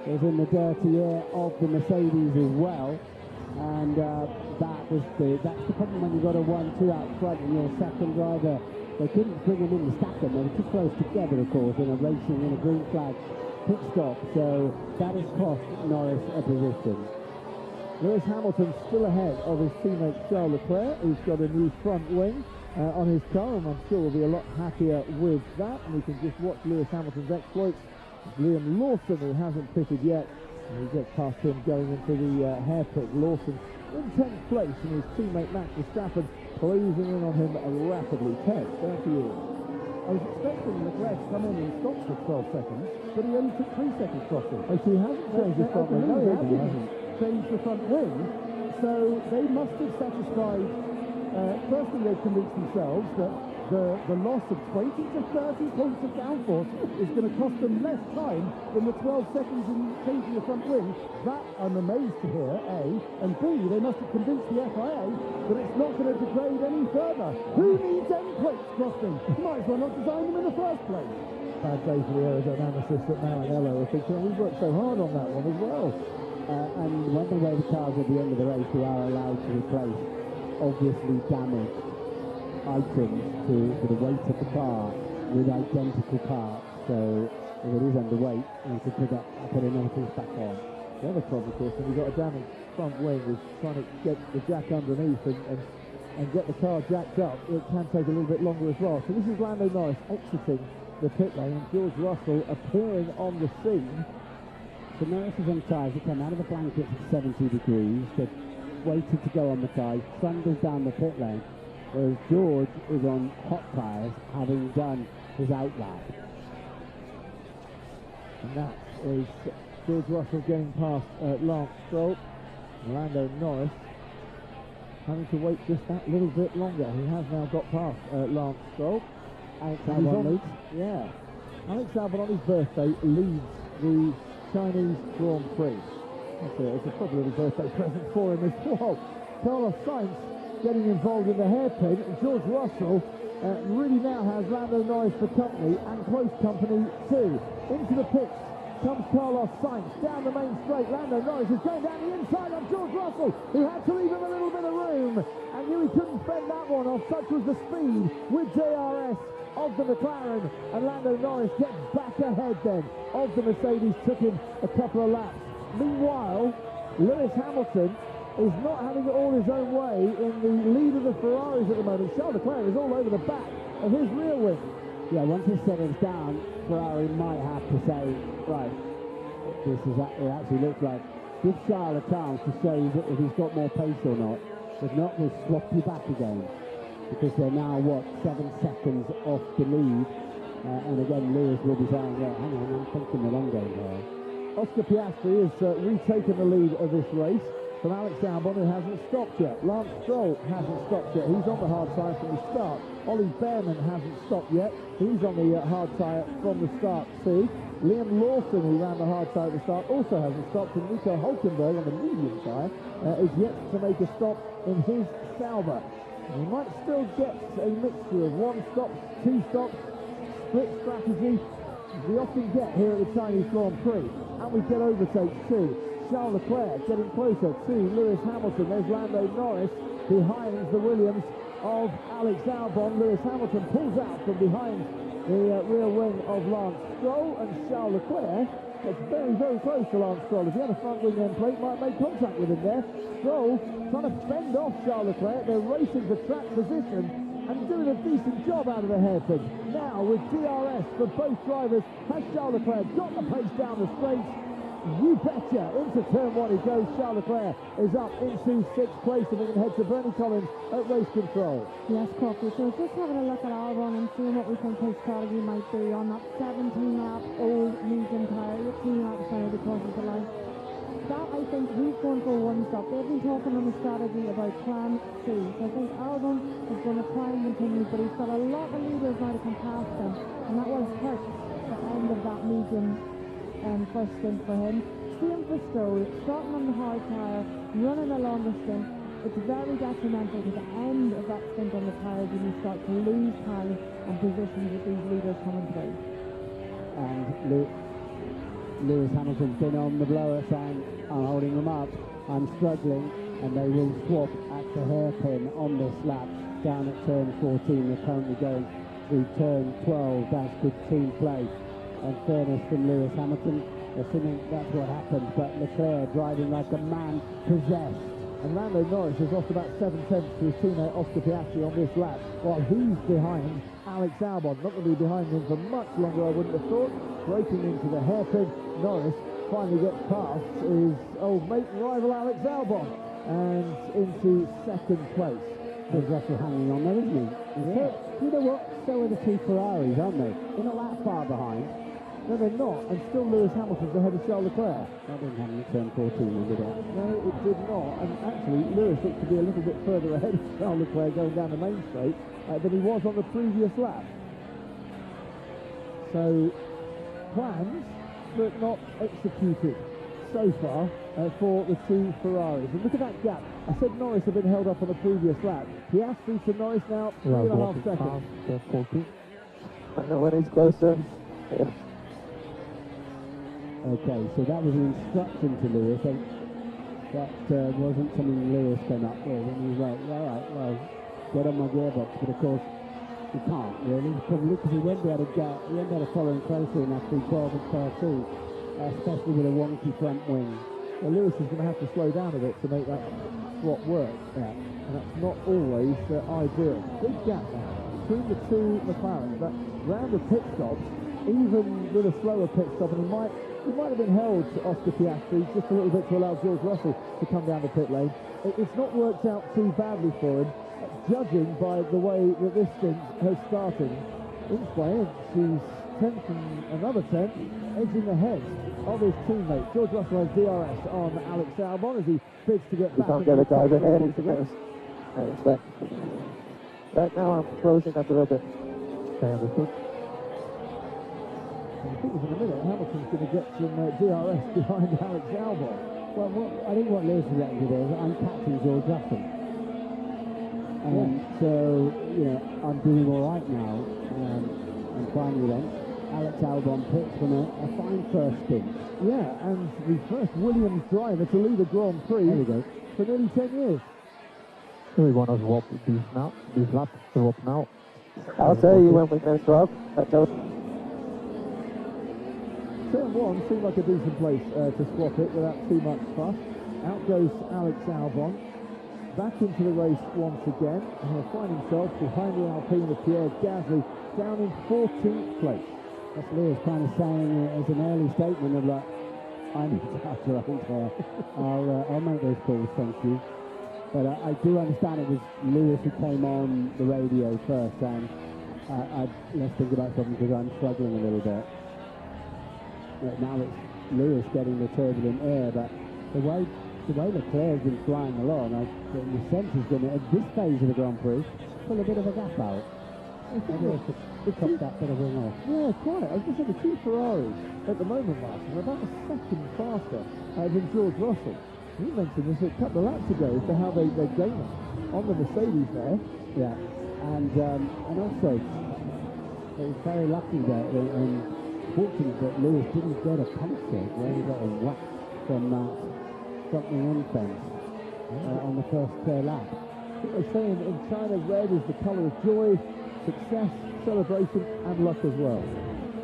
is in the dirty air of the Mercedes as well, and that's the problem when you've got a 1-2 out front and your second driver. They couldn't bring him in to stack them. They were too close together, of course, in a racing in a green flag pit stop. So that has cost Norris a position. Lewis Hamilton still ahead of his teammate Charles Leclerc, who's got a new front wing on his car, and I'm sure we'll be a lot happier with that. And we can just watch Lewis Hamilton's exploits. Liam Lawson, who hasn't pitted yet, and he gets past him going into the hairpit. Lawson in 10th place, and his teammate Max Verstappen closing in on him rapidly. Ted, down to you. I was expecting Leclerc to come in and stop for 12 seconds, but he only took 3 seconds crossing. Oh, so he hasn't changed his front wing. No, he hasn't. hasn't changed the front wing. So they must have satisfied, firstly they've convinced themselves that the loss of 20 to 30 points of downforce is going to cost them less time than the 12 seconds in changing the front wing. That I'm amazed to hear, A. And B, they must have convinced the FIA that it's not going to degrade any further. Who needs end plates crossing? You might as well not design them in the first place. Bad day for the aerodynamicists at Maranello are thinking, we've worked so hard on that one as well. And when they weigh the cars at the end of the race, they are allowed to replace obviously damaged items to the weight of the car with identical parts. So if it is underweight, you can put another piece back on. The other problem, of course, when you've got a damaged front wing, is trying to get the jack underneath and get the car jacked up. It can take a little bit longer as well. So this is Lando Norris exiting the pit lane and George Russell appearing on the scene. So Norris is on tyres that came out of the blankets at 70 degrees. They've waited to go on the tyres, trundles down the pit lane, whereas George is on hot tyres, having done his outlap. And that is George Russell getting past Lance Stroll. Lando Norris having to wait just that little bit longer. He has now got past Lance Stroll. Alex Albon leads. Yeah. Alex Albon on his birthday leads the Chinese Grand Prix. It's a probably little birthday present for him as well. Carlos Sainz getting involved in the hairpin, and George Russell really now has Lando Norris for company, and close company too. Into the pits comes Carlos Sainz down the main straight. Lando Norris is going down the inside of George Russell, who had to leave him a little bit of room and knew he couldn't fend that one off. Such was the speed with DRS of the McLaren, and Lando Norris gets back ahead then of the Mercedes. Took him a couple of laps. Meanwhile, Lewis Hamilton is not having it all his own way in the lead of the Ferraris at the moment. Charles Leclerc is all over the back of his rear wing. Yeah, once he settles down, Ferrari might have to say, right, it actually looks like, give Charles a chance to show that if he's got more pace or not. If not, we'll swap you back again. Because they're now, 7 seconds off the lead. And again, Lewis will be saying, yeah, hang on, I'm thinking the long game here. Oscar Piastri has retaken the lead of this race from Alex Albon, who hasn't stopped yet. Lance Stroll hasn't stopped yet. He's on the hard tyre from the start. Ollie Behrman hasn't stopped yet. He's on the hard tyre from the start too. Liam Lawson, who ran the hard tyre at the start, also hasn't stopped. And Nico Hulkenberg on the medium tyre is yet to make a stop in his Sauber. We might still get a mixture of 1 stop, 2 stops, split strategy, as we often get here at the Chinese Grand Prix. And we get overtakes too. Charles Leclerc getting closer to Lewis Hamilton. There's Lando Norris behind the Williams of Alex Albon. Lewis Hamilton pulls out from behind the rear wing of Lance Stroll, and Charles Leclerc gets very, very close to Lance Stroll. If he had a front wing end plate, might make contact with him there. Stroll trying to fend off Charles Leclerc. They're racing for track position and doing a decent job out of the hairpin. Now with DRS for both drivers, has Charles Leclerc got the pace down the straight? You betcha. Into turn 1 he goes. Charles Leclerc is up into 6th place, and we can head to Bernie Collins at race control. Yes, Coffee. So just having a look at Albon and seeing what we think his strategy might be on that 17-lap old medium tyre, 18-lap tyre that crosses the line. That, I think, he's going for 1 stop. They've been talking on the strategy about plan C. So I think Albon is going to try and continue, but he's got a lot of leaders now to come past him, and that will hurt the end of that medium first stint for him. Same for Stroll, starting on the hard tyre, running a longer stint. It's very detrimental to the end of that stint on the tyres when you start to lose time and positions with these leaders coming through. And Lewis Hamilton's been on the blower saying, I'm holding them up, I'm struggling, and they will swap at the hairpin on this lap down at turn 14. They're currently going through turn 12. That's good team play and fairness from Lewis Hamilton, assuming that's what happened. But Leclerc driving like a man possessed. And Lando Norris has lost about 7 tenths to his teammate Oscar Piastri on this lap, while he's behind Alex Albon. Not going to be behind him for much longer, I wouldn't have thought. Breaking into the hairpin, Norris finally gets past his old mate and rival Alex Albon, and into 2nd place. There's Russell hanging on there, isn't he? Yeah. You know what? So are the 2 Ferraris, aren't they? They're not that far behind. No, they're not, and still Lewis Hamilton's ahead of Charles Leclerc. That didn't happen at turn 14, did it? No, it did not, and actually Lewis looked to be a little bit further ahead of Charles Leclerc going down the main straight than he was on the previous lap. So, plans, but not executed so far for the two Ferraris. And look at that gap. I said Norris had been held up on the previous lap. Piastri to Norris now, 3.5 seconds. 40. I know when he's closer. Yeah. Okay, so that was an instruction to Lewis, and that wasn't something Lewis came up with, and he was like, all right, well, get on my gearbox, but of course, he can't really, probably because he won't be able to follow him closely enough through 12 and 13, especially with a wonky front wing. Well, Lewis is going to have to slow down a bit to make that swap work, and that's not always ideal. Big gap now between the two McLarens, that round of pit stops, even with a slower pit stop, and he might have been held to Oscar Piastri just a little bit to allow George Russell to come down the pit lane. It's not worked out too badly for him, judging by the way that this stint has started. Inch by inch, he's 10th and another 10th, edging ahead of his teammate. George Russell has DRS on Alex Albon as he bids to get back. You can't get a guy ahead, he goes. I expect. Right now I'm closing up a little bit. Okay, understood. I think in a minute Hamilton's going to get some DRS behind Alex Albon. Well, I think what Lewis is actually doing is I'm catching George Russell. So, you know, I'm doing all right now. And finally then, Alex Albon picks from a fine first spin. Yeah, and the first Williams driver to lead a Grand Prix There we go. for nearly 10 years. Do we want to swap these laps, swap now? I'll tell you when we can swap. Turn 1 seemed like a decent place to swap it without too much fuss. Out goes Alex Albon. Back into the race once again. And he'll find himself behind the Alpine of Pierre Gasly, down in 14th place. That's Lewis kind of saying as an early statement of like, I need to catch her out there. I'll make those calls, thank you. But I do understand it was Lewis who came on the radio first, and let's think about something because I'm struggling a little bit. Now it's Lewis getting the turbulent air, but the way Leclerc's been flying along, the sense is going to, at this phase of the Grand Prix, pull a bit of a gap out. It cut that bit of wing off. Yeah, quite. I was just saying the two Ferraris at the moment, Martin, are about a second faster than George Russell. You mentioned this a couple of laps ago as to how they're gaining on the Mercedes there. Yeah, and also it was very lucky that and fortunate that Lewis didn't get a puncture where he got a whack from that front wing fence on the first lap. I think they're saying in China red is the colour of joy, success, celebration and luck as well.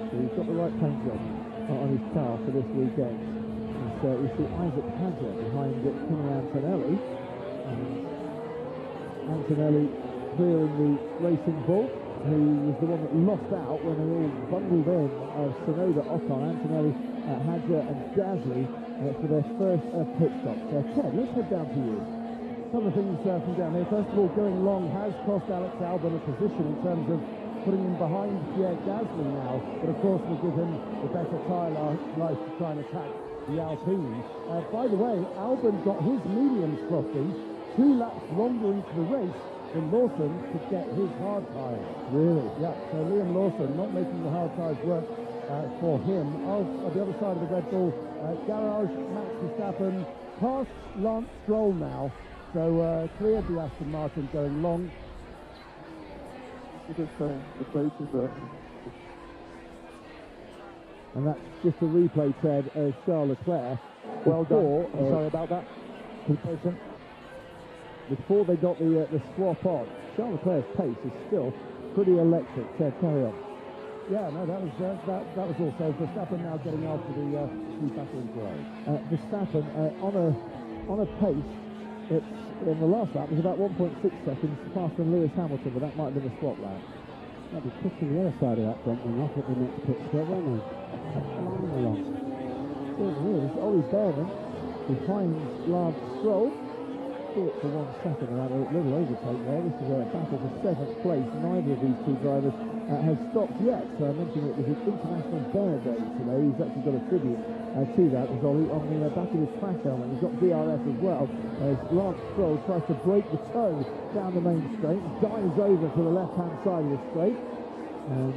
So he's got the right paint job on his car for this weekend. And we see Isaac Hadjar behind Kimi Antonelli. Antonelli here in the Racing Bull, who was the one that lost out when they all bundled in Tsunoda, Ocon, Antonelli, Hadjar and Gasly for their first pit stop. Ted, let's head down to you. A couple of things from down here. First of all, going long has cost Alex Albon a position in terms of putting him behind Pierre Gasly now, but of course will give him the better tyre life to try and attack the Alpine. By the way, Albon got his mediums frosty 2 laps longer into the race than Lawson could get his hard tyres. Really? Yeah, so Liam Lawson not making the hard tyres work for him. On the other side of the Red Bull garage, Max Verstappen past Lance Stroll now, so cleared the Aston Martin going long. And that's just a replay, Ted, of Charles Leclerc. Well done. I'm sorry about that. Before they got the swap on, Charles Leclerc's pace is still pretty electric. Ted, carry on. Yeah, no, that was also Verstappen now getting after the two battling drivers. Verstappen on a pace that in the last lap was about 1.6 seconds faster than Lewis Hamilton, but that might have been a swap lap. They'll be pushing the other side of that front wing off at the next pit stop, won't they? Flying along. Here's Ollie Behrman behind Lance Stroll. thought for 1 second about a little overtake there. This is a battle for 7th place. Neither of these two drivers has stopped yet. So I mentioned it was an International Bear Day today. He's actually got a tribute to that. There's Ollie on the back of his crash helmet. He's got DRS as well. As Lance Stroll tries to break the toe down the main straight, dives over to the left-hand side of the straight, and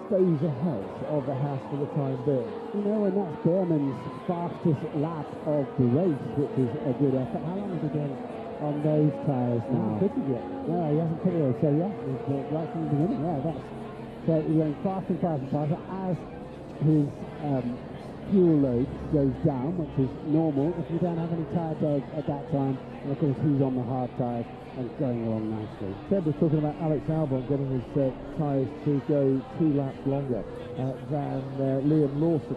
stays ahead of the Haas for the time being. You know, and that's Behrman's fastest lap of the race, which is a good effort. How long has he been on those tyres now? He hasn't pitted yet. No, he hasn't pitted yet. So yeah, he's right from the beginning. Yeah, that's so he's going faster and faster and faster as his fuel load goes down, which is normal if you don't have any tyre dead at that time. And of course, he's on the hard tyres and going along nicely. Seb was talking about Alex Albon getting his tyres to go 2 laps longer than Liam Lawson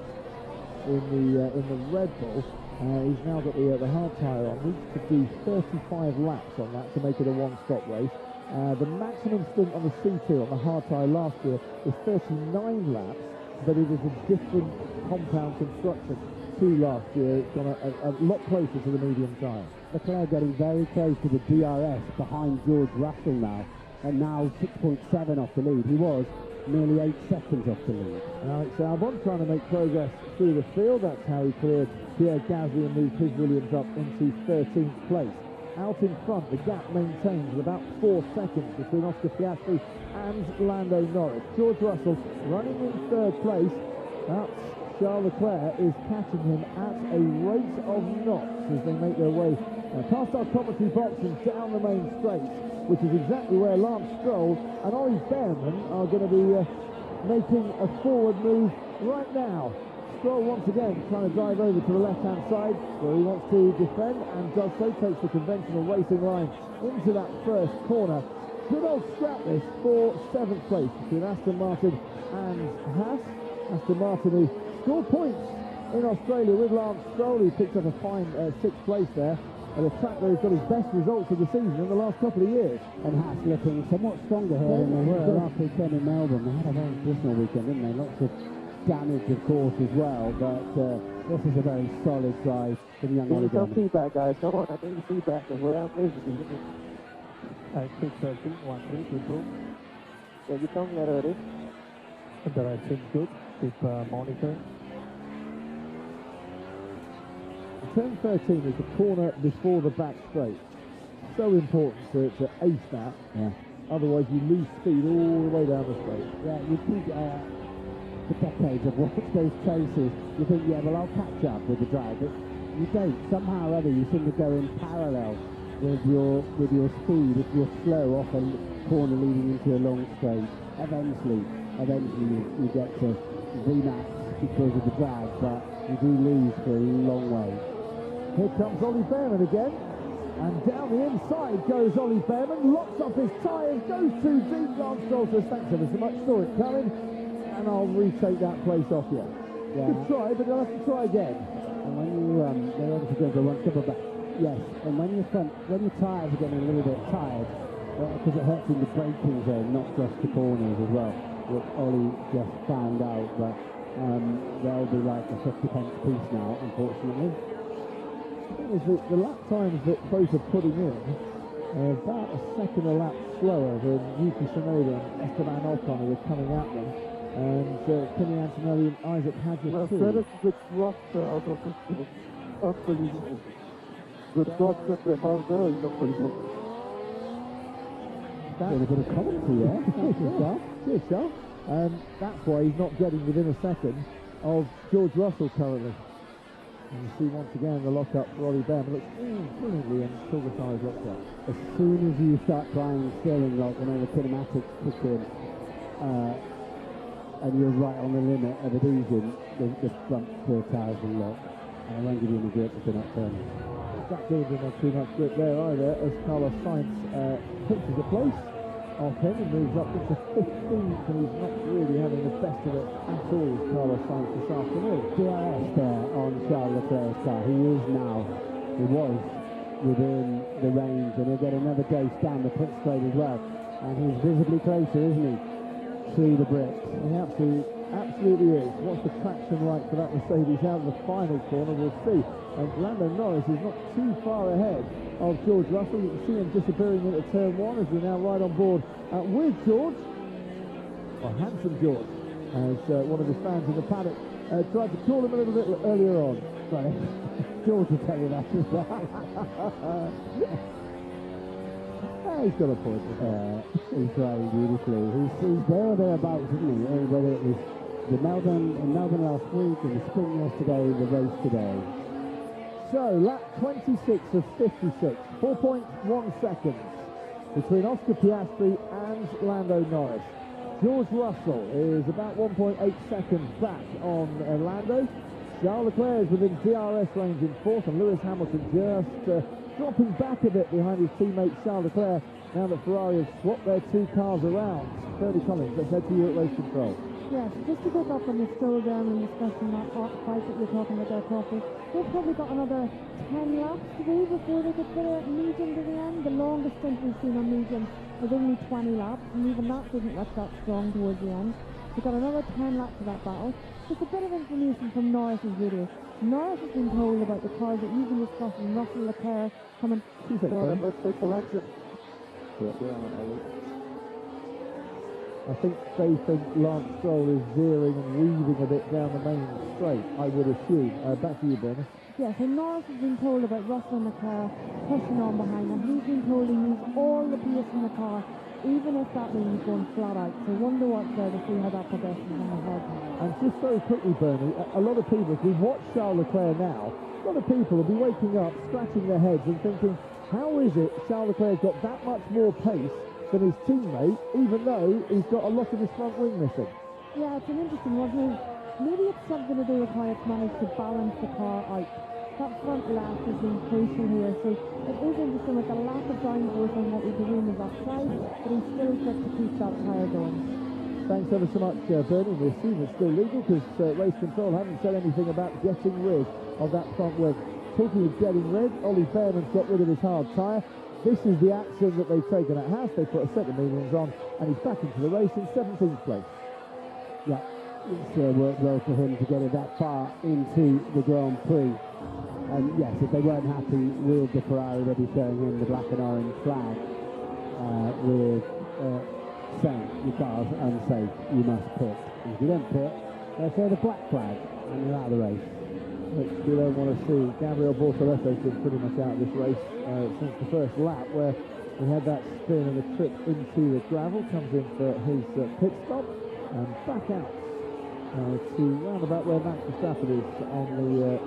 in the Red Bull. He's now got the hard tyre on. Needs to do 35 laps on that to make it a one-stop race. The maximum stint on the C2 on the hard tyre last year was 39 laps, but it is a different compound construction to last year. It's gone a lot closer to the medium tyre. Leclerc getting very close to the DRS behind George Russell now, and now 6.7 off the lead. He was nearly 8 seconds off the lead. And Alex Albon trying to make progress through the field. That's how he cleared Pierre Gasly and moved his Williams up into 13th place. Out in front, the gap maintains with about 4 seconds between Oscar Piastri and Lando Norris. George Russell running in 3rd place. That's Charles Leclerc is catching him at a rate of knots as they make their way past our commentary box and down the main straight, which is exactly where Lance Stroll and Ollie Behrman are going to be making a forward move right now. Stroll once again trying to drive over to the left-hand side where he wants to defend and does so, takes the conventional racing line into that first corner. Good old scrap this for 7th place between Aston Martin and Haas. Aston Martin who scored points in Australia with Lance Stroll, who picked up a fine 6th place there at a track where he's got his best results of the season in the last couple of years. And Haas looking somewhat stronger here than they were last weekend in Melbourne. They had a very dismal weekend, didn't they? Lots of damage, of course, as well, but this is a very solid drive from young Ollie Behrman. Feedback, guys. Come on, I need feedback as well. 6:13, 1-3, good. Yeah, you told me that already. Direction good. Keep monitoring. Turn 13 is the corner before the back straight. So important to ace that. Yeah. Otherwise you lose speed all the way down the straight. Yeah, you think for decades of watched those chases, you think, yeah, well, I'll catch up with the drive, but you don't. Somehow or other, you seem to go in parallel with your speed. If you're slow off a corner leading into a long straight, eventually you get to VMAX because of the drag, but you do lose for a long way. Here comes Ollie Behrman again, and down the inside goes Ollie Behrman, locks up his tyres, goes too deep. Lance Stroll says, thanks ever so much, saw it coming, and I'll retake that place off you. Yeah. Good try, but I'll have to try again. And when they're obviously going for one couple, but yes, and when your tyres are getting a little bit tired, because it hurts in the braking zone, not just the corners as well, which Ollie just found out, but they'll be like a 50 pence piece now, unfortunately. The thing is that the lap times that both are putting in are about a second a lap slower than Yuki Tsunoda and Esteban Ocon who are coming at them, and Kimi Antonelli and Isaac Hadjar too. That is the drop out of this. Unbelievable. The drop that they have there is unbelievable. Got a bit of commentary there. Cheers, Charles. That's why he's not getting within a second of George Russell currently. And you see once again the lock-up for Ollie Behrman looks brilliantly and Silverstone locked up. As soon as you start trying steering lock and all the kinematics kick in, and you're right on the limit of adhesion, the front tyres will lock, and it won't give you any grip if you're not turning. That doesn't have too much grip there either, as Carlos Sainz pitches a place off him and moves up into 15th, and he's not really having the best of it at all, Carlos Sainz, this afternoon. DRS there on Charles Leclerc's car. He was within the range, and he'll get another dose down the pit straight as well. And he's visibly closer, isn't he, to the bricks. He had to absolutely is. What's the traction like for that Mercedes out of the final corner? We'll see. And Lando Norris is not too far ahead of George Russell. You can see him disappearing into turn one as we're now right on board with George. Well, handsome George, as one of his fans in the paddock tried to call him a little bit earlier on. Sorry, George will tell you that. He's got a point. He's driving beautifully. He's there or thereabouts, isn't he? Whether it was the Melbourne last week, and the spring yesterday, the race today. So, lap 26 of 56, 4.1 seconds between Oscar Piastri and Lando Norris. George Russell is about 1.8 seconds back on Lando. Charles Leclerc is within DRS range in fourth, and Lewis Hamilton just dropping back a bit behind his teammate Charles Leclerc now that Ferrari have swapped their two cars around. Bernie Collins, let's head to you at race control. Yes, just to pick up on the stroll down and discussing that fight that you're talking about there, Coffee, they've probably got another 10 laps to do before they could put a medium to the end. The longest stint we've seen on medium was only 20 laps, and even that didn't look that strong towards the end. They've got another 10 laps of that battle. Just a bit of information from Norris's video. Norris has been told about the cars that you've been discussing, Russell, Leclerc, coming... Let's take collection. I think they think Lance Stroll is veering and weaving a bit down the main straight, I would assume. Back to you, Bernie. Yeah, so Norris has been told about Russell and Leclerc pushing on behind him. He's been told he needs all the pace in the car, even if that means going flat out. So wonder what's there to see how that progresses on the hard time. And just very quickly, Bernie, a lot of people, if we watch Charles Leclerc now, a lot of people will be waking up, scratching their heads and thinking, how is it Charles Leclerc's got that much more pace than his teammate, even though he's got a lot of his front wing missing? Yeah, it's an interesting one. Maybe it's something to do with how it's managed to balance the car out. That front lap has been crucial here, so it is interesting with the lack of downforce on what we've been doing with that side, but he's still fit to keep that tyre going. Thanks ever so much, Bernie. We assume it's still legal because race control haven't said anything about getting rid of that front wing. Talking of getting rid, Ollie Behrman's got rid of his hard tyre. This is the action that they've taken at Haas. They put a set of mediums on, and he's back into the race in 17th place. Yeah, it's worked well for him to get it that far into the Grand Prix. And yes, if they weren't happy with the Ferrari, they'd be showing him the black and orange flag with saying your car's unsafe, you must pit. And if you don't pit, they'll show the black flag and you're out of the race. Which we don't want to see. Gabriel Bortoletto's been pretty much out of this race since the first lap, where he had that spin and a trip into the gravel. Comes in for his pit stop and back out to round about where Max Verstappen is on the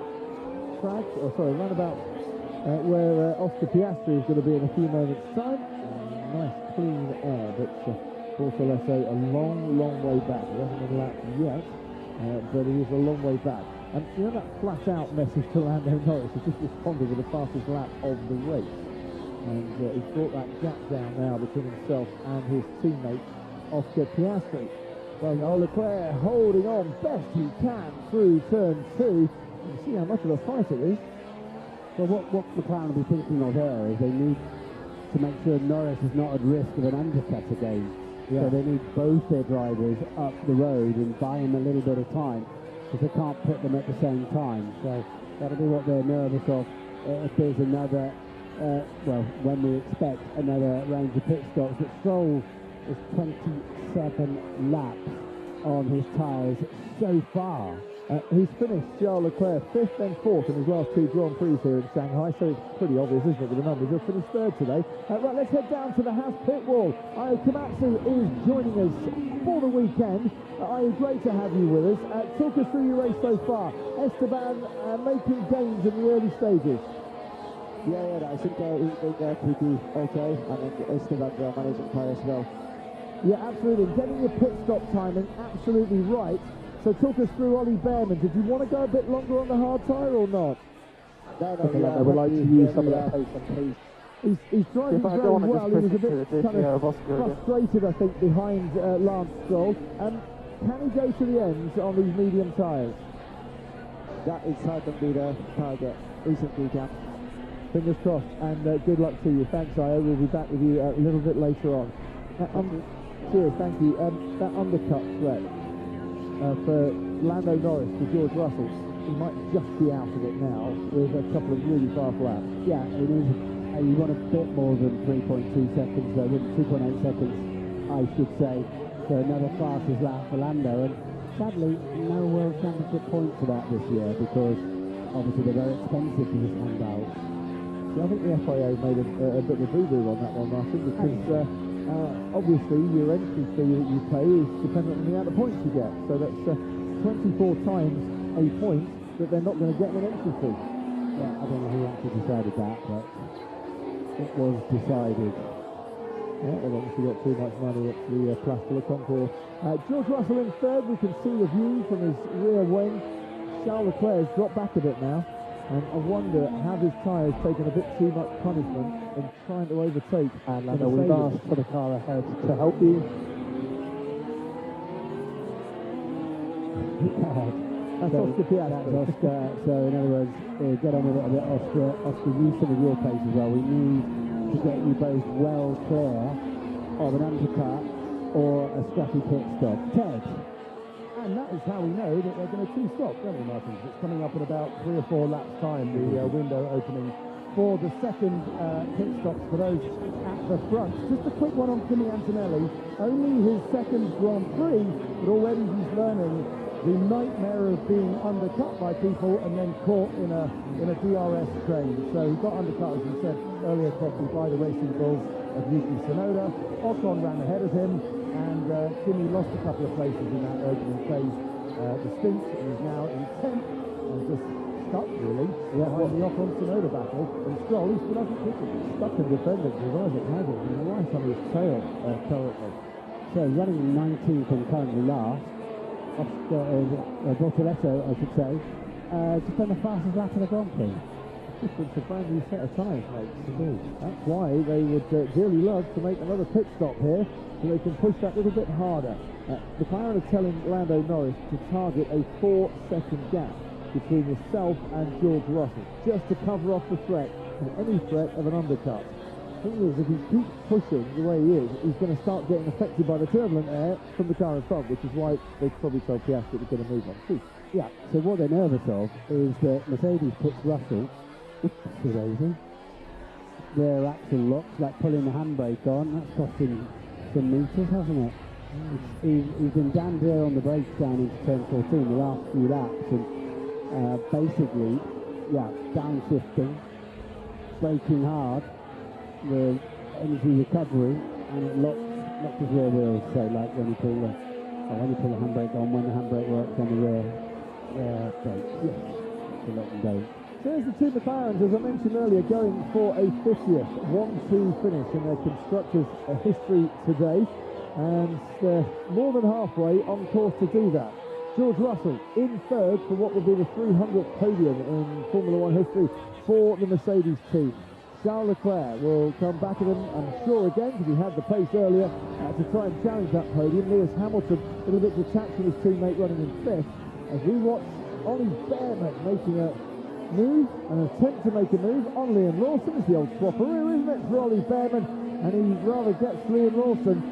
track. Round about where Oscar Piastri is going to be in a few moments' time. Nice clean air, but Bortoletto a long way back. He hasn't been lapped yet, but he is a long way back. And you know that flat-out message to Lando Norris has just responded with the fastest lap of the race. And he's brought that gap down now between himself and his teammate, Oscar Piastri. Well, Leclerc holding on best he can through turn two. You can see how much of a fight it is. So what McLaren will be thinking of there is they need to make sure Norris is not at risk of an undercut again. Yeah. So they need both their drivers up the road and buy him a little bit of time, because they can't put them at the same time. So that'll be what they're nervous of if there's another, when we expect another range of pit stops. But Stroll is 27 laps on his tyres so far. He's finished Charles Leclerc 5th and 4th in his last two Grand Prix here in Shanghai, so it's pretty obvious, isn't it, with the numbers? He'll finish 3rd today. Right, let's head down to the Haas pit wall. Ayo Komatsu is joining us for the weekend. Ayo, great to have you with us. Talk us through your race so far. Esteban making gains in the early stages. Yeah, I think he's been pretty okay, and then Esteban managing tyre as well. Yeah, absolutely. Getting your pit stop timing absolutely right. So talk us through Ollie Behrman. Did you want to go a bit longer on the hard tyre or not? No, I would like to use some of that pace and pace. He's driving very well. He was a bit kind of frustrated, I think, behind Lance Stroll. Can he go to the ends on these medium tyres? That is certainly the target recently, Cam. Fingers crossed, and good luck to you. Thanks, Ayo. We'll be back with you a little bit later on. Cheers, thank you. That undercut threat. for Lando Norris to George Russell. He might just be out of it now with a couple of really fast laps. Yeah, it is. You want a bit more than 3.2 seconds, though, with 2.8 seconds, I should say, for another fastest lap for Lando. And sadly, no World Championship points for that this year because obviously they're very expensive to just hand out. So I think the FIA made a bit of a boo-boo on that one, Martin, because obviously your entry fee that you pay is dependent on the amount of points you get. So that's 24 times a point that they're not going to get an entry fee. Yeah, I don't know who actually decided that, but it was decided. Yeah, they've obviously got too much money at the Place de la Concorde. George Russell in third. We can see the view from his rear wing. Charles Leclerc's dropped back a bit now, and I wonder have his tyres taken a bit too much punishment in trying to overtake. And I know we've asked for the car ahead to help you. That's Oscar Piastri. Oscar, so in other words, get on with it a bit, Oscar. Oscar, use some of your pace as well. We need to get you both well clear of an undercut or a scrappy pit stop. Ted. And that is how we know that they're going to two-stop, don't we, Martin? It's coming up in about 3 or 4 laps' time, the window opening for the second pit stops for those at the front. Just a quick one on Kimi Antonelli. Only his second Grand Prix, but already he's learning the nightmare of being undercut by people and then caught in a DRS train. So he got undercut, as we said earlier, probably by the Racing Bulls of Yuki Tsunoda. Ocon ran ahead of him, and Kimi lost a couple of places in that opening phase. The stint is now in 10th and just stuck really behind the Ocon Tsunoda battle. And Stroll, he still hasn't kicked it. Stuck in defending with Isaac Hazard. He's right on his tail currently. So running 19th and currently last. Bortoletto, I should say, just done the fastest lap of the Grand Prix. It's a brand new set of tyres, mate, to do. That's why they would dearly love to make another pit stop here so they can push that little bit harder. McLaren are telling Lando Norris to target a 4-second gap between himself and George Russell, just to cover off the threat and any threat of an undercut. The thing is, if he keeps pushing the way he is, he's going to start getting affected by the turbulent air from the car in front, which is why they probably told Piastri they're going to move on too. Yeah, so what they're nervous of is that Mercedes puts Russell, their axle locks, like pulling the handbrake on, that's costing some metres, hasn't it? He's been damn dear on the brakes down into turn 14 the last few laps, and basically, yeah, downshifting, braking hard, the energy recovery, and it locks his rear wheels. So like when you pull the handbrake on, when the handbrake works on the rear brake, yes, to lock them down. So there's the two McLarens, as I mentioned earlier, going for a 50th 1-2 finish in their constructors' history today, and they're more than halfway on course to do that. George Russell in third for what will be the 300th podium in Formula One history for the Mercedes team. Charles Leclerc will come back at him, I'm sure, again, because he had the pace earlier to try and challenge that podium. Lewis Hamilton, a little bit detached from his teammate running in fifth, as we watch Ollie Bearman making a move, an attempt to make a move on Liam Lawson. It's the old swapperoo, isn't it, for Ollie Bearman, and he rather gets Liam Lawson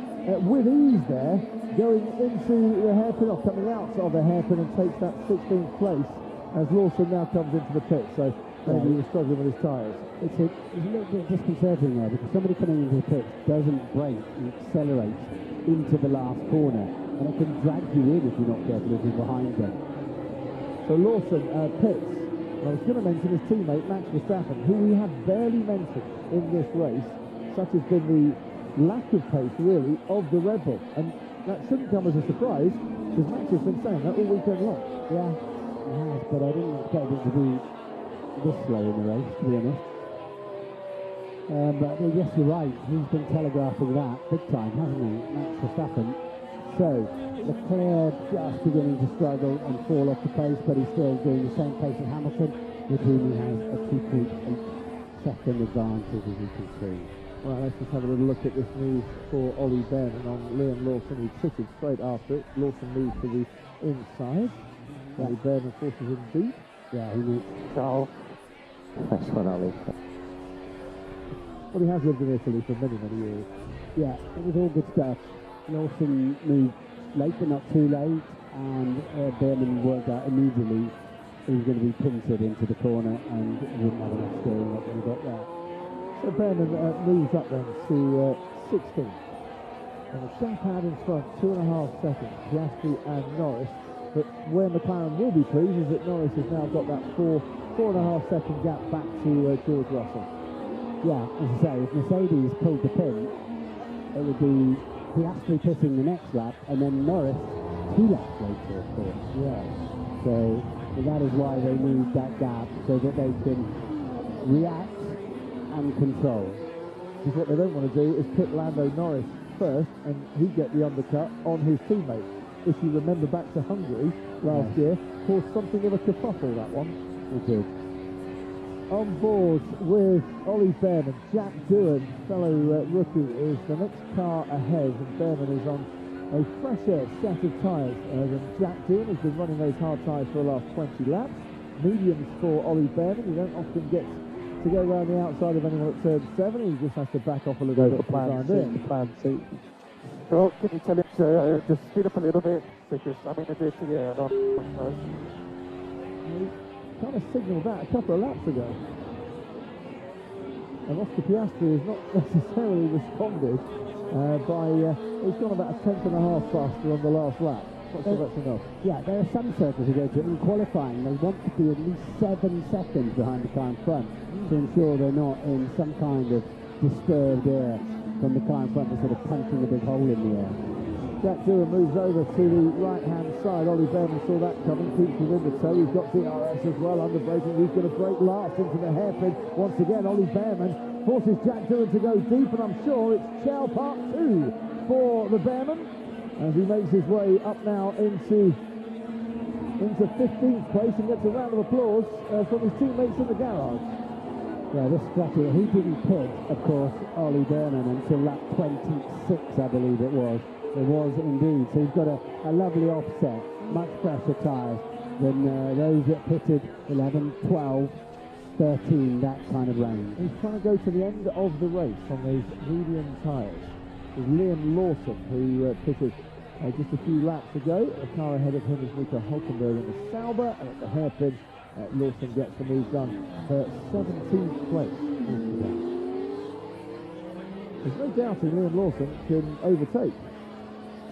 with ease there, going into the hairpin, or coming out of the hairpin, and takes that 16th place as Lawson now comes into the pit. So maybe he was struggling with his tyres. It's a little bit disconcerting there, because somebody coming into the pit doesn't brake and accelerates into the last corner, and it can drag you in if you're not careful, if you're behind them. So Lawson pits. I was going to mention his teammate Max Verstappen, who we have barely mentioned in this race. Such has been the lack of pace, really, of the Red Bull. And that shouldn't come as a surprise, because Max has been saying that all weekend long. Yeah, he has, but I didn't expect it to be this slow in the race, to be honest. But yes, you're right, he's been telegraphing that big time, hasn't he, Max Verstappen? So, Leclerc just beginning to struggle and fall off the pace, but he's still doing the same pace as Hamilton, with whom he has a 2.8 second advantage, as you can see. Well, let's just have a little look at this move for Ollie Bearman on Liam Lawson, who took it straight after it. Lawson moves to the inside. Yeah. Ollie Bearman forces him deep. Yeah, he needs... Charles. Nice one, Ollie. Well, he has lived in Italy for many, many years. Yeah, it was all good stuff. Lawson moved late, but not too late, and Behrman worked out immediately he was going to be pincered into the corner and wouldn't have enough steering up when he got there. So Behrman moves up then to 16. And the gap out in front, 2.5 seconds, Piastri and Norris. But where McLaren will be pleased is that Norris has now got that 4.5 second gap back to George Russell. Yeah, as I say, if Mercedes pulled the pin, it would be Piastri pitting the next lap, and then Norris 2 laps later, of course. Yeah. So that is why they need that gap, so that they can react and control. Because what they don't want to do is pit Lando Norris first, and he'd get the undercut on his teammate. If you remember back to Hungary last year, caused something of a kerfuffle, that one. It did. On board with Ollie Behrman, Jack Doohan, fellow rookie, is the next car ahead, and Behrman is on a fresher set of tyres than Jack Doohan, has been running those hard tyres for the last 20 laps. Mediums for Ollie Behrman. You don't often get to go around the outside of anyone at turn 7. He just has to back off a little bit. Plan C. So can you tell him to just speed up a little bit, because I'm in a bit here. He kind of signalled that a couple of laps ago. And Oscar Piastri has not necessarily responded he's gone about 1/10.5 faster on the last lap. Not sure that's enough. Yeah, there are some circuits who go to in qualifying, they want to be at least 7 seconds behind the car in front to ensure they're not in some kind of disturbed air from the car in front that's sort of punching a big hole in the air. Jack Doohan moves over to the right-hand side. Ollie Behrman saw that coming, keeps within the toe. He's got DRS as well, under braking. He's going to brake last into the hairpin. Once again, Ollie Behrman forces Jack Doohan to go deep, and I'm sure it's Chow Part 2 for the Behrman, as he makes his way up now into 15th place and gets a round of applause from his teammates in the garage. Yeah, this strategy, he didn't pit, of course, Ollie Behrman until lap 26, I believe it was. It was indeed. So he's got a lovely offset, much fresher tyres than those that pitted 11, 12, 13, that kind of range. He's trying to go to the end of the race on those medium tyres. There's Liam Lawson, who pitted just a few laps ago. The car ahead of him is Nico Hulkenberg in the Sauber, and at the hairpin, Lawson gets the move done for 17th place. There's no doubting Liam Lawson can overtake.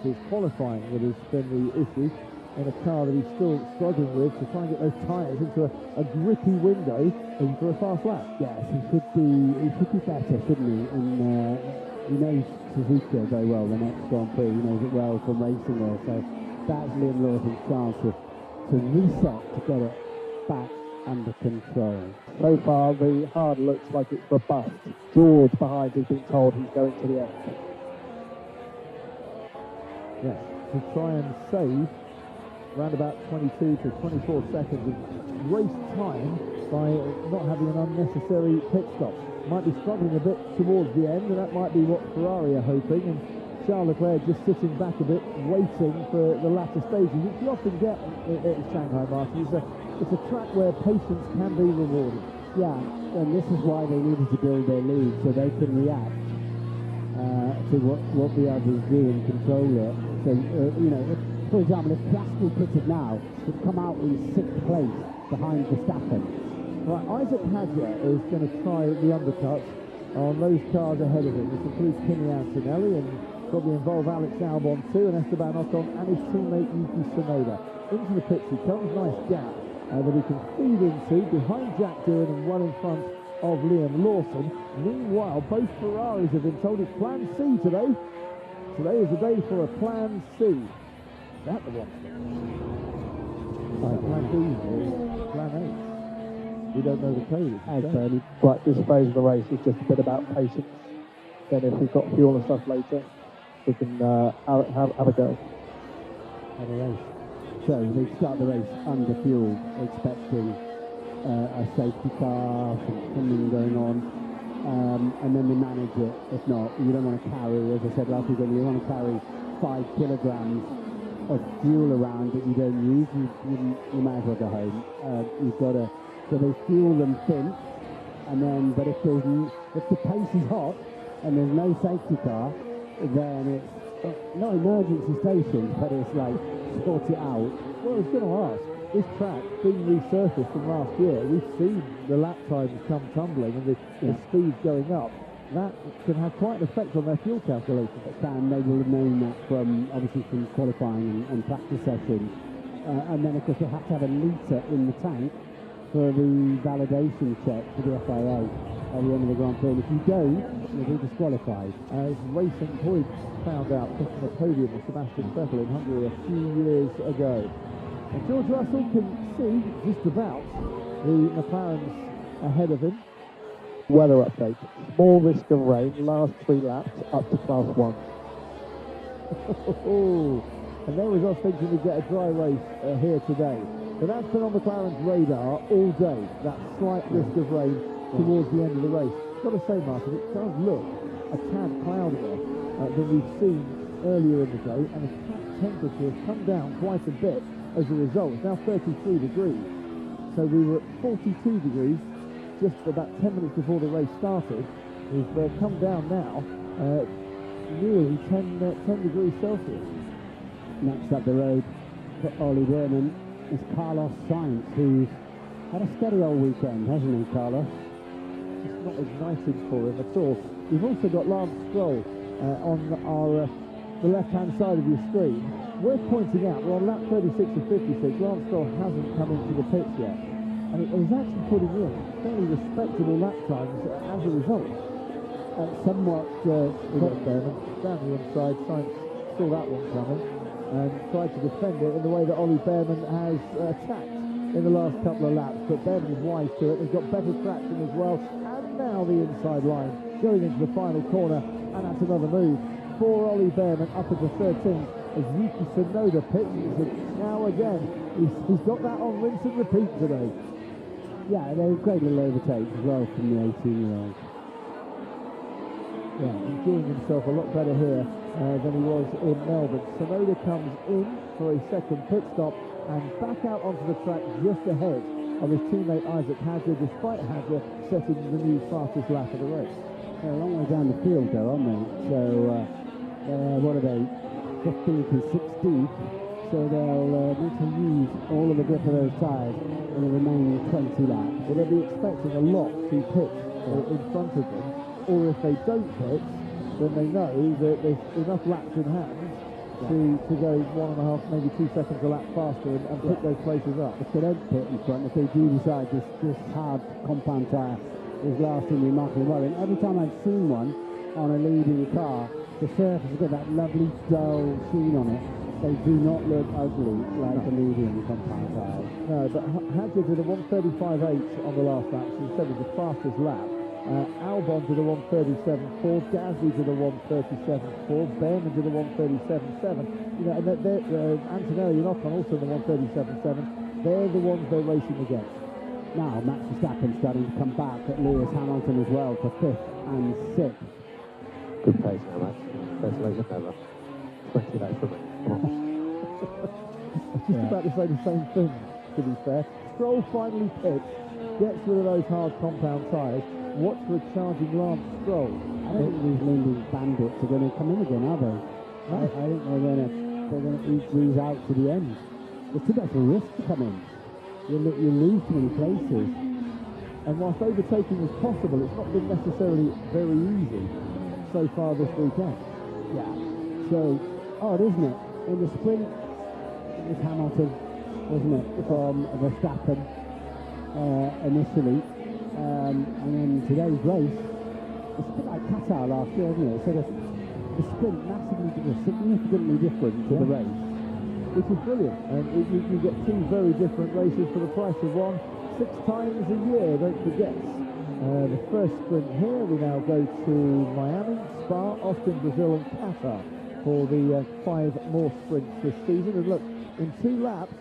His qualifying that has been the issue in a car that he's still struggling with to try and get those tyres into a grippy window for a fast lap. Yes, he should be better, shouldn't he? And he knows Suzuka very well, the next Grand Prix. He knows it well from racing there. So that's Liam Lawson's chance to reset, to get it back under control. So far, the hard looks like it's robust. George behind has been told he's going to the end. Yes, to try and save around about 22 to 24 seconds of race time by not having an unnecessary pit stop. Might be struggling a bit towards the end, and that might be what Ferrari are hoping, and Charles Leclerc just sitting back a bit, waiting for the latter stages, which you often get at Shanghai, Martin. It's a track where patience can be rewarded. Yeah, and this is why they needed to build their lead, so they can react to what the others do and control it. So, if, for example, if Piastri pitted now, he'd come out in 6th place behind Verstappen. Right, Isaac Hadjar is going to try the undercut on those cars ahead of him. This includes Kimi Antonelli and probably involve Alex Albon too, and Esteban Ocon and his teammate Yuki Tsunoda. Into the pits he comes, nice gap that he can feed into behind Jack Doohan and one in front of Liam Lawson. Meanwhile, both Ferraris have been told it's Plan C today. Today is the day for a Plan C. Is that the one? Plan B or Plan A? We don't know the code. As Bernie, right, this phase of the race is just a bit about patience. Then if we've got fuel and stuff later, we can have a go. Have a race. So they start the race under fuel, expecting a safety car, something going on, and then they manage it. If not, you don't want to carry, as I said last week, you don't want to carry 5 kilograms of fuel around that you don't use. You might as well go home. You've got to. So they fuel them thin, and then, but if the pace is hot and there's no safety car, then not emergency stations, but it's like sort it out. Well, I was going to ask, this track being resurfaced from last year, we've seen the lap times come tumbling and the speeds going up. That can have quite an effect on their fuel calculation. It can. They will have known that from obviously from qualifying and practice sessions. And then, of course, they have to have a litre in the tank for the validation check for the FIA at the end of the Grand Prix. And if you don't, you'll be disqualified. As Racing Point found out, pushing the podium with Sebastian Vettel in Hungary a few years ago. And George Russell can see just about the McLarens ahead of him. Weather update. Small risk of rain. Last 3 laps up to class 1. And there was us thinking we'd get a dry race here today. But that's been on McLaren's radar all day, that slight risk of rain towards the end of the race. Got to say, Martin, it does look a tad cloudier than we've seen earlier in the day, and the track temperature has come down quite a bit as a result. It's now 33 degrees. So we were at 42 degrees just about 10 minutes before the race started. We've come down now nearly 10 degrees Celsius. Next up the road for Ollie Berman is Carlos Sainz, who's had a steady old weekend, hasn't he, Carlos? It's not igniting for him at all. We've also got Lance Stroll on the left-hand side of your screen. We're pointing out we're on lap 36 of 56. Lance Stroll hasn't come into the pits yet. And he's actually putting in fairly respectable lap times as a result. Somewhat Berman down the inside. Sainz saw that one coming and tried to defend it in the way that Ollie Behrman has attacked in the last couple of laps. But Behrman is wise to it. He's got better traction as well. And now the inside line going into the final corner. And that's another move for Ollie Behrman up into 13th as Yuki Tsunoda pits. Now again, he's got that on rinse and repeat today. Yeah, they're a great little overtake as well from the 18-year-old. Yeah, enjoying himself a lot better here than he was in Melbourne. Tsunoda comes in for a second pit stop and back out onto the track just ahead of his teammate Isaac Hadjar, despite Hadjar setting the new fastest lap of the race. They're a long way down the field though, aren't they? So, what are they? 15th and 16th. So they'll need to use all of the grip of those tyres in the remaining 20 laps. Well, they'll be expecting a lot to pit in front of them, or if they don't pit, then they know that there's enough laps in hand to go 1.5, maybe 2 seconds a lap faster and pick those places up. If they don't pit in front, if they do decide this hard compound tyre is lasting remarkably well, and every time I've seen one on a leading car, the surface has got that lovely dull sheen on it. They do not look ugly like the medium compound tyres. No, but Hadjar did a 1:35.8 on the last lap, so instead of the fastest lap. Albon did a 1:37.4, Gasly did a 1:37.4, Behrman did a 1:37.7. You know, and Antonelli and Ocon also in the 1:37.7. They're the ones they're racing against. Now Max Verstappen starting to come back at Lewis Hamilton as well for 5th and 6th. Good pace now, Max. Best race ever. 20 laps for me. Just about to say the same thing, to be fair. Stroll finally pits, gets rid of those hard compound tyres. Watch for a charging Lance Stroll. I don't think these Lindy bandits are going to come in again, are they? I think they're going to eat these out to the end. It's too much of a risk to come in. You lose too many places. And whilst overtaking is possible, it's not been necessarily very easy so far this weekend. Yeah. So, odd, isn't it? In the sprint, it was Hamilton, wasn't it, from Verstappen initially. And then today's race, it's a bit like Qatar last year, isn't it? So the sprint significantly different to the race. Which is brilliant. And you get 2 very different races for the price of one. 6 times a year, don't forget. The first sprint here, we now go to Miami, Spa, Austin, Brazil and Qatar for the 5 more sprints this season. And look, in 2 laps,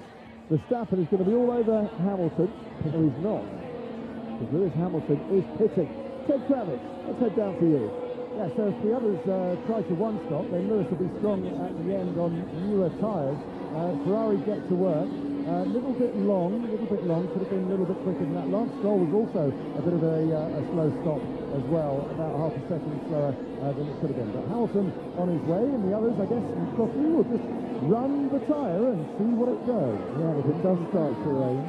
Verstappen is going to be all over Hamilton, but he's not. Because Lewis Hamilton is pitting. Ted Kravitz, let's head down to you. Yeah, so if the others try to one stop, then Lewis will be strong at the end on newer tyres. Ferrari get to work. A little bit long, could have been a little bit quicker than that. Lance Stroll was also a bit of a slow stop as well, about half a second slower than it could have been. But Hamilton on his way, and the others, I guess, Crofty will just run the tyre and see what it does. Yeah, if it does start to rain,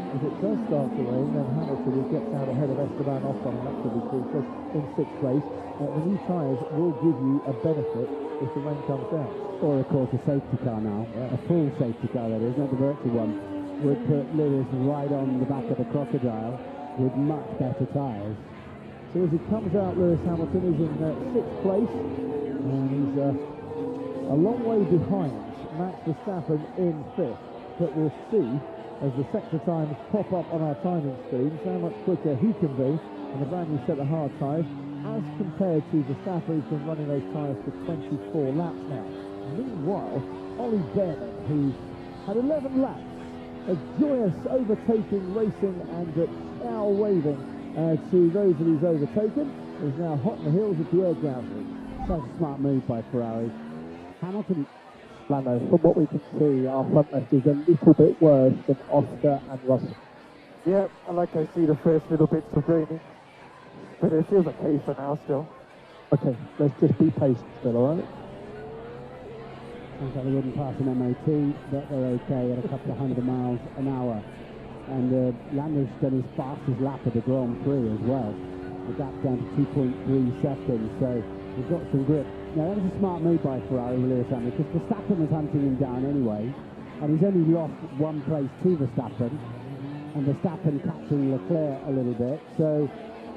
then Hamilton will get out ahead of Esteban Ocon, and that could be crucial in 6th place. The new tyres will give you a benefit if the rain comes down. Or, of course, a safety car now, a full safety car that is, not the virtual one, would put Lewis right on the back of the crocodile with much better tyres. So as he comes out, Lewis Hamilton is in 6th place, and he's a long way behind Max Verstappen in 5th. But we'll see, as the sector times pop up on our timing screens, how much quicker he can be on the brand new set of hard tyres, as compared to Verstappen, who's been running those tyres for 24 laps now. Meanwhile, Ollie Behrman, who's had 11 laps, a joyous overtaking, racing, and cow waving to those that he's overtaken, is now hot in the heels of Pierre Gasly. That's a smart move by Ferrari. Hamilton, Lando, from what we can see, our front left is a little bit worse than Oscar and Russell. Yeah, I like I see the first little bits of raining, but it feels okay for now still. Okay, let's just be patient still, alright? sounds like they wouldn't pass an MOT, but they're okay at a couple of 100 miles an hour. And Lando's done his fastest lap of the Grand Prix as well. The gap down to 2.3 seconds, so he's got some grip. Now that was a smart move by Ferrari with Lewis Hamilton, because Verstappen was hunting him down anyway, and he's only lost one place to Verstappen, and Verstappen catching Leclerc a little bit. So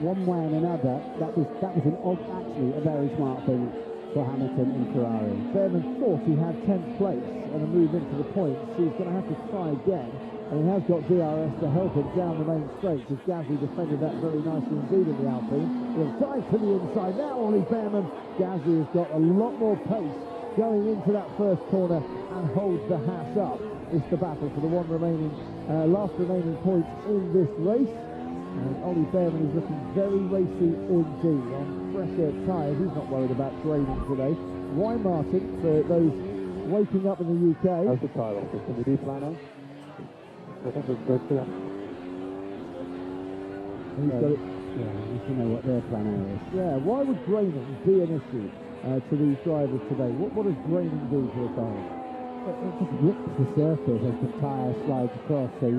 one way and another, that was actually a very smart thing for Hamilton and Ferrari. Behrman thought he had 10th place and a move into the points, so he's going to have to try again. And he has got DRS to help him down the main straight, because Gasly defended that very nicely indeed in the Alpine. He'll dive to the inside now, Ollie Behrman. Gasly has got a lot more pace going into that first corner and holds the Haas up. It's the battle for the last remaining point in this race. And Ollie Behrman is looking very racy indeed on fresher tyres. He's not worried about graining today. Why, Martin, for those waking up in the UK? How's the tyre office? Can we do Plano? I think it's good for them. He's got it. Yeah, you should know what their plan is. Yeah, why would graining be an issue to these drivers today? What does graining do to a tyre? It just rips the surface as the tyre slides across, so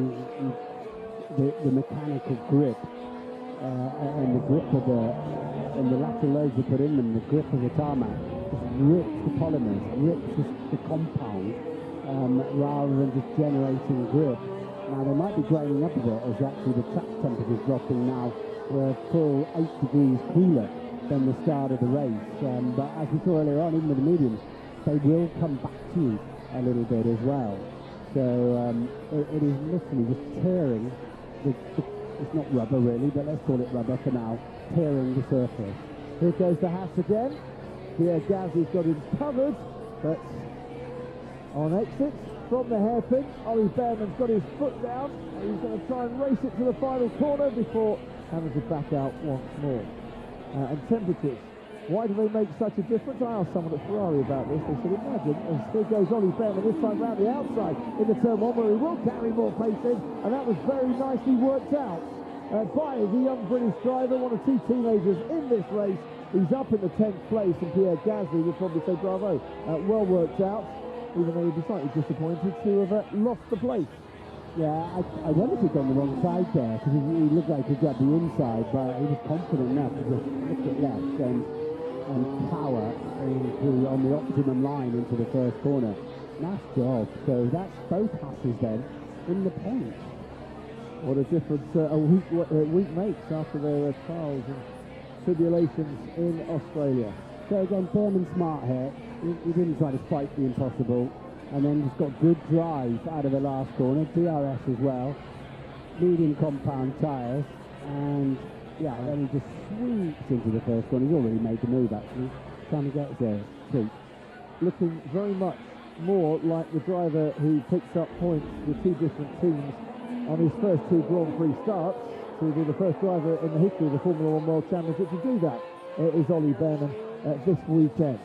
the mechanical grip and the grip of and the lateral loads you put in them, the grip of the tarmac, just rips the polymers, rips the compound, rather than just generating grip. Now they might be graining up a bit as actually the track temperature is dropping now. We're a full 8 degrees cooler than the start of the race. But as we saw earlier on, even with the mediums, they will come back to you a little bit as well. So it is literally just tearing it's not rubber really, but let's call it rubber for now, tearing the surface. Here goes the Haas again. Pierre Gasly's got him covered, but on exit from the hairpin, Ollie Behrman's got his foot down, and he's going to try and race it to the final corner before having to back out once more. And temperatures, why do they make such a difference? I asked someone at Ferrari about this. They said, imagine, as here goes Ollie Behrman this time round the outside in the turn one, where he will carry more pace in, and that was very nicely worked out by the young British driver, one of two teenagers in this race. He's up in the 10th place, and Pierre Gasly would probably say bravo. Well worked out, even though he'd be slightly disappointed to have lost the place. Yeah, I wonder if he'd gone the wrong side there, because he looked like he got the inside, but he was confident enough to just look at left and power on the optimum line into the first corner. Nice job. So that's both Hasses then in the points. What a difference a week makes after their trials and tribulations in Australia. So again, Behrman smart here. He didn't try to fight the impossible, and then he's got good drive out of the last corner, DRS as well, medium compound tyres, and yeah, then he just sweeps into the first corner. He's already made the move actually. Time he gets there, sweet. Looking very much more like the driver who picks up points with two different teams on his first two Grand Prix starts, to be the first driver in the history of the Formula 1 World Championship to do that, is Ollie Behrman this weekend.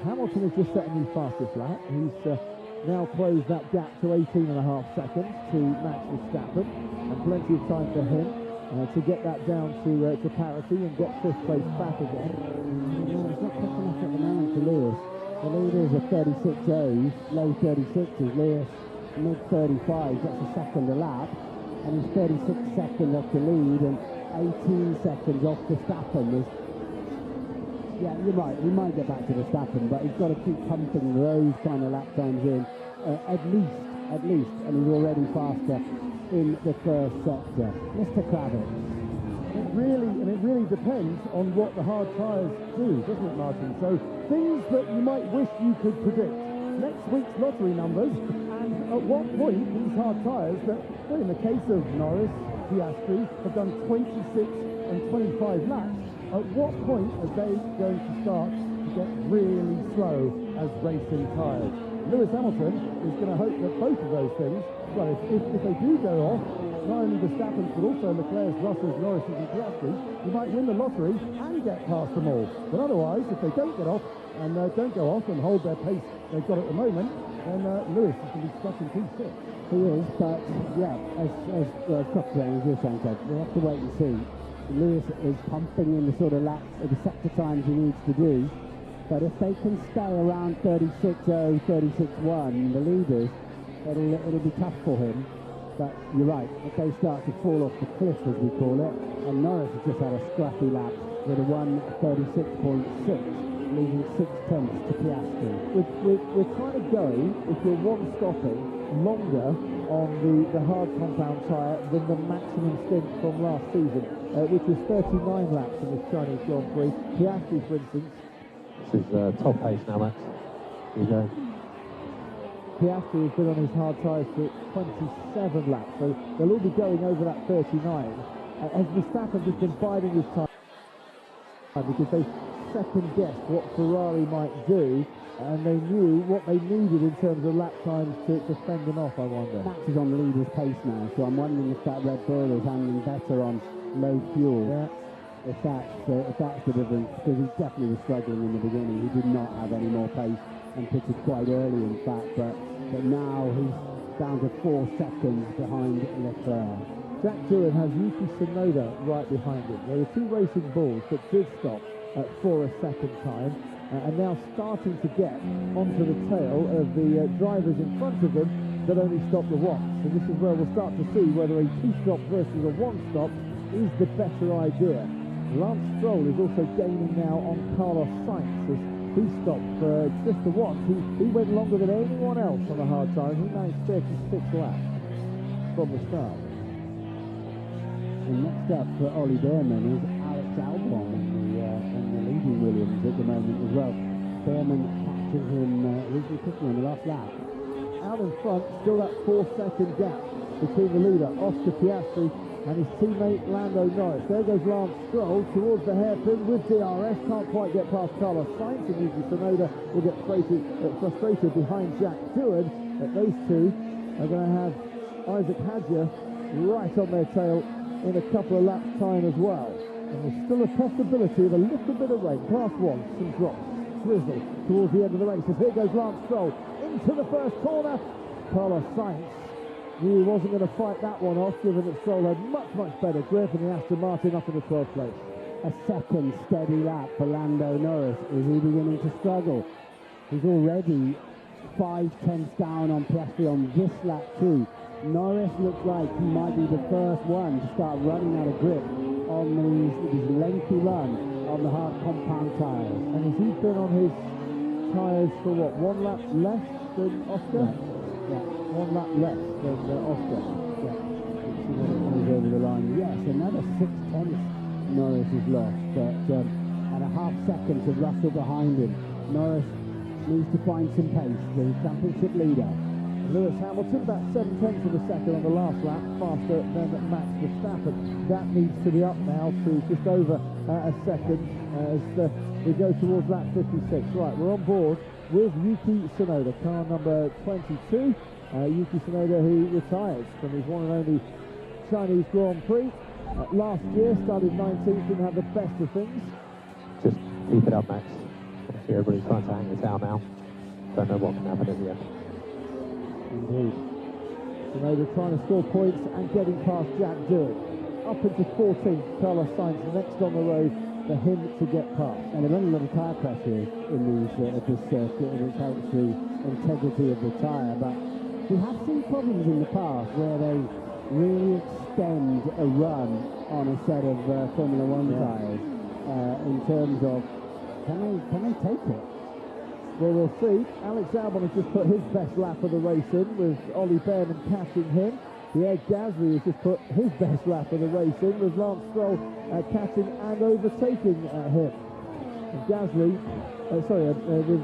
Hamilton has just set a new fastest lap. He's now closed that gap to 18.5 seconds to Max Verstappen, and plenty of time for him to get that down to parity and get fifth place back again. Yeah, it's not quick enough at the moment for Lewis. The leaders are 36.0s, low 36s. Lewis mid-35s, that's a second a lap. And he's 36 seconds off the lead and 18 seconds off Verstappen. Yeah, you're right, he might get back to Verstappen, but he's got to keep pumping those kind of lap times in, at least, and he's already faster in the first sector. Mr. Kravitz. It really depends on what the hard tyres do, doesn't it, Martin? So things that you might wish you could predict. Next week's lottery numbers, and at what point these hard tyres that, well, in the case of Norris, Piastri, have done 26 and 25 laps, at what point are they going to start to get really slow as racing tyres? Lewis Hamilton is going to hope that both of those things, well, if they do go off, not only Verstappen's but also Leclerc's, Russell's, Norris's and Piastri's, you might win the lottery and get past them all. But otherwise, if they don't get off and don't go off and hold their pace they've got at the moment, then Lewis is going to be stuck in P6. He is, but yeah, as you're saying, Ted, we have to wait and see. Lewis is pumping in the sort of laps, the sector times he needs to do. But if they can stay around 36.0, 36.1, the leaders, it'll be tough for him. But you're right, if they start to fall off the cliff, as we call it, and Norris has just had a scrappy lap with a 1:36.6, leaving 6 tenths to Piastri. We're trying to go, if you're one stopping, longer on the hard compound tyre than the maximum stint from last season, which was 39 laps in this Chinese Grand Prix. Piastri, for instance. This is top pace now, Max. Here you go. Piastri has been on his hard tyres for 27 laps, so they'll all be going over that 39. As Verstappen has been biding his time because they second-guessed what Ferrari might do, and they knew what they needed in terms of lap times to fend them off, I wonder. Max is on the leader's pace now, so I'm wondering if that Red Bull is handling better on low fuel. Yeah. If that's the difference, because he definitely was struggling in the beginning. He did not have any more pace and pitted quite early, in fact, but now he's down to 4 seconds behind Leclerc. Jack Doohan has Yuki Tsunoda right behind him. There were 2 racing bulls that did stop for a second time, and now starting to get onto the tail of the drivers in front of them that only stopped the once. And this is where we'll start to see whether a 2-stop versus a 1-stop is the better idea. Lance Stroll is also gaining now on Carlos Sainz as he stopped for just the once. He went longer than anyone else on the hard tyre, and he managed 36 laps from the start. And next up for Ollie Behrman is Alex Albon in the leading Williams at the moment as well. Behrman catches him reasonably quickly on the last lap. Out in front, still that 4-second gap between the leader, Oscar Piastri, and his teammate Lando Norris. There goes Lance Stroll towards the hairpin with DRS, can't quite get past Carlos Sainz, and Yuki Tsunoda will get frustrated behind Jack Doohan. But those two are going to have Isaac Hadjar right on their tail in a couple of laps' time as well. And there's still a possibility of a little bit of rain. Class 1, some drops, drizzle towards the end of the race. As here goes Lance Stroll into the first corner. Carlos Sainz knew he wasn't going to fight that one off, given that Stroll had much better grip, and the Aston Martin up in the 12th place. A second steady lap for Lando Norris. Is he beginning to struggle? He's already 5 tenths down on Piastri on this lap too. Norris looks like he might be the first one to start running out of grip on his lengthy run on the hard compound tyres. And has he been on his tyres for what, 1 lap less than Oscar? Yeah. 1 lap less than Oscar. Yeah. Let's see what it comes over the line. Yes, another 6 tenths Norris has lost, but at a half second to Russell behind him. Norris needs to find some pace, the championship leader. Lewis Hamilton, about 7 tenths of a second on the last lap, faster than Max Verstappen. That needs to be up now to just over a second as we go towards lap 56. Right, we're on board with Yuki Tsunoda, car number 22. Yuki Tsunoda, who retires from his one and only Chinese Grand Prix. Last year, started 19th, didn't have the best of things. Just keep it up, Max. Obviously everybody's trying to hang the tail now. Don't know what can happen at the end. Indeed. Tsunoda trying to score points and getting past Jack Doohan. up into 14th. Carlos Sainz next on the road for him to get past. And they're running a lot of tyre pressure in these at this circuit, and it helps the integrity of the tyre. But we have seen problems in the past where they really extend a run on a set of Formula One tyres in terms of can they take it? Well, we'll see. Alex Albon has just put his best lap of the race in with Ollie Behrman catching him. Pierre Gasly has just put his best lap of the race in with Lance Stroll catching and overtaking him. Gasly, with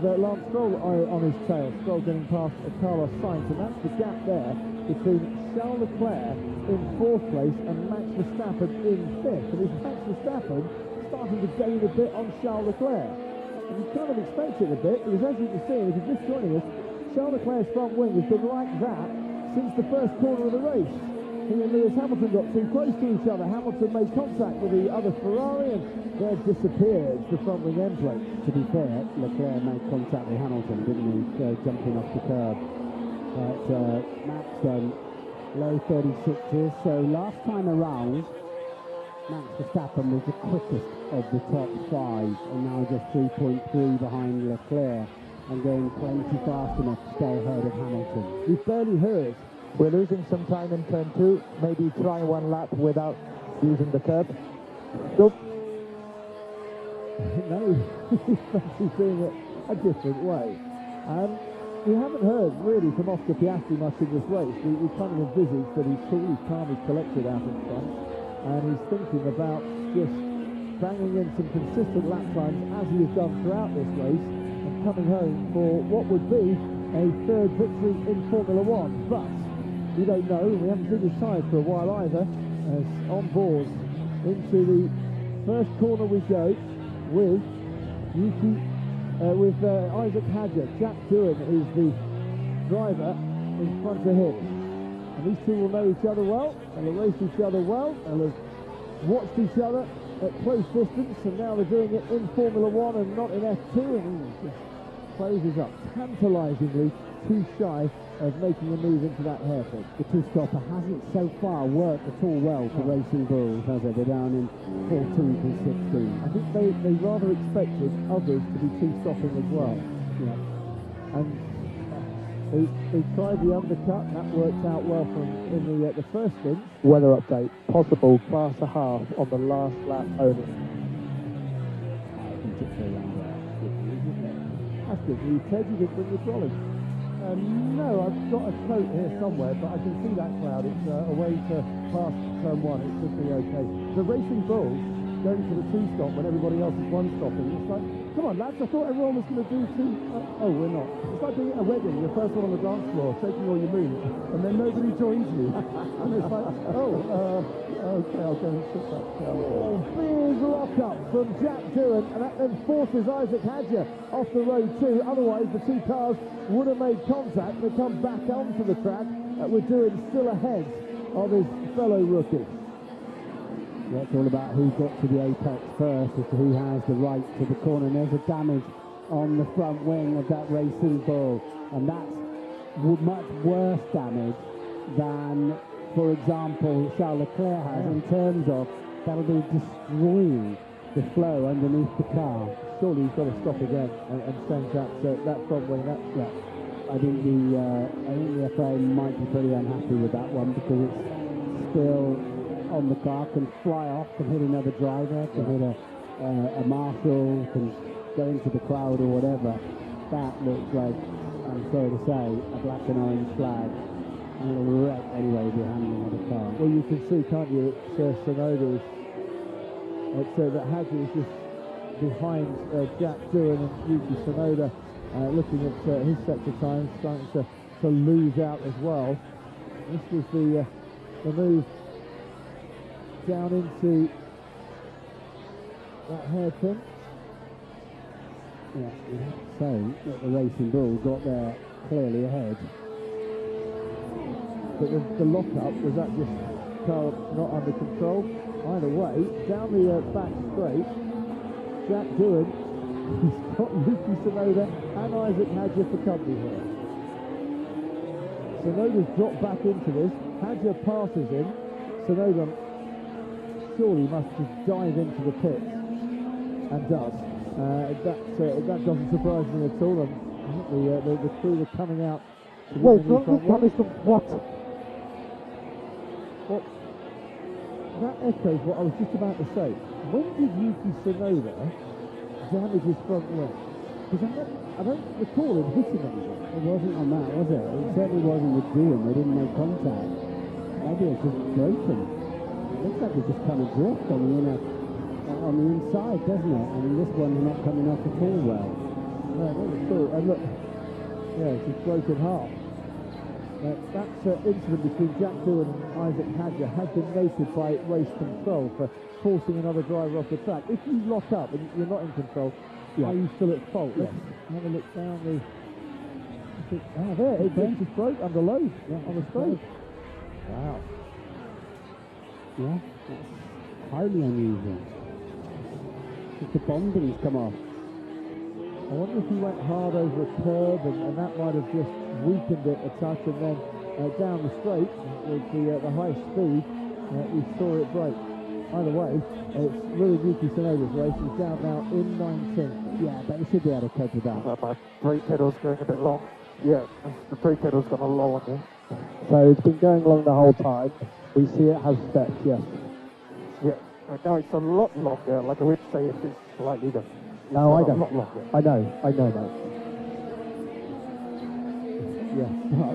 Lance Stroll on his tail. Stroll getting past Carlos Sainz, and that's the gap there between Charles Leclerc in 4th place and Max Verstappen in 5th. And it's Max Verstappen starting to gain a bit on Charles Leclerc. And you kind of expect it a bit, because as you can see, if you're just joining us, Charles Leclerc's front wing has been like that since the first corner of the race. He and Lewis Hamilton got too close to each other. Hamilton made contact with the other Ferrari and there disappeared the front wing end plate. To be fair, Leclerc made contact with Hamilton, didn't he, jumping off the curb. But Max done low 36s, so last time around, Max Verstappen was the quickest of the top 5, and now just 3.3 behind Leclerc, and going plenty fast enough to stay ahead of Hamilton. We've barely heard. We're losing some time in turn 2. Maybe try one lap without using the curb. Nope. No, he's doing it a different way. We haven't heard really from Oscar Piastri much in this race. We kind of envisaged that he's cool, he's calm, he's collected out in front, and he's thinking about just banging in some consistent lap times as he has done throughout this race and coming home for what would be a 3rd victory in Formula One. But we don't know, and we haven't seen his tyres for a while either, as on board into the first corner we go with Isaac Hadjar. Jack Doohan is the driver in front of him. And these two will know each other well, and they'll race each other well, and have watched each other at close distance, and now they're doing it in Formula One and not in F2, and he just closes up tantalisingly too shy of making a move into that hairpin. The two-stopper hasn't so far worked at all well for Racing Bulls, has it? They're down in 14th and 16th. I think they rather expected others to be two-stopping as well. Yeah. And they tried the undercut, and that worked out well for them in the first stint. Weather update. Possible class a half on the last lap only. I think it's a good news, isn't it? That's good news, Ted. You didn't bring your trolley. No, I've got a coat here somewhere, but I can see that cloud. It's away to past turn 1. It should be okay. The Racing Bulls going for the two-stop when everybody else is one-stopping. It's like, come on, lads, I thought everyone was going to do two. Oh, we're not. It's like being at a wedding, you're first one on the dance floor, shaking all your moves, and then nobody joins you. And it's like, okay, I'll go and sit that down. Oh, big lock-up from Jack Doohan, and that then forces Isaac Hadjar off the road too. Otherwise, the two cars would have made contact. They come back onto the track. With Doohan still ahead of his fellow rookie. Yeah, it's all about who got to the apex first, as to who has the right to the corner. And there's a damage on the front wing of that Racing Bull, and that's much worse damage than, for example, Charles Leclerc has, in terms of that'll be destroying the flow underneath the car. Surely he's got to stop again and change that front wing. I think the FA might be pretty unhappy with that one, because it's still on the car, can fly off, can hit another driver, can hit a marshal, can go into the crowd or whatever. That looks like, I'm sorry to say, a black and orange flag. And it'll wreck anyway if you're handling on the car. Well, you can see, can't you, Sonoda's that Hadjar is just behind Jack Doohan, and Yuki Tsunoda looking at his sector times, starting to lose out as well. This was the move down into that hairpin. Yeah, you have to say that the Racing Bull got there clearly ahead. But the lock-up, was that just car not under control? Either way, down the back straight, Jack Doohan, he's got Yuki Tsunoda and Isaac Hadjar for company here. Tsunoda's dropped back into this. Hadjar passes him. Tsunoda surely must just dive into the pit, and does. That doesn't surprise me at all. I think the crew were coming out. Wait, what? Well, that echoes what I was just about to say. When did Yuki Tsunoda damage his front wing? Because I don't recall him hitting anything. It wasn't on that, was it? It certainly wasn't with June. They didn't make contact. Maybe it's just broken. It looks like it's just kind of drift on the inside, doesn't it? And this one's not coming off at all well. No, not at all. And look, yeah, it's just broken half. That incident between Jack Doohan and Isaac Hadger has been noted by race control for forcing another driver off the track. If you lock up and you're not in control, are you still at fault? Yes. Let's have a look down the... there, it just broke under load on the straight. Wow. Yeah, that's highly unusual. Just the bonding's come off. I wonder if he went hard over a curb and that might have just weakened it a touch, and then down the straight with the high speed, we saw it break. Either way, it's really Yuki Tsunoda's race. He's down now in 19th. Yeah, but he should be able to cope with that. My brake pedal's going a bit long. Yeah, the brake pedal's got a low on there. So it's been going long the whole time. We see it has steps, yes. Yeah, and now it's a lot longer, like I would say if it's slightly different. No, I don't. A lot longer. I know that. Yeah, but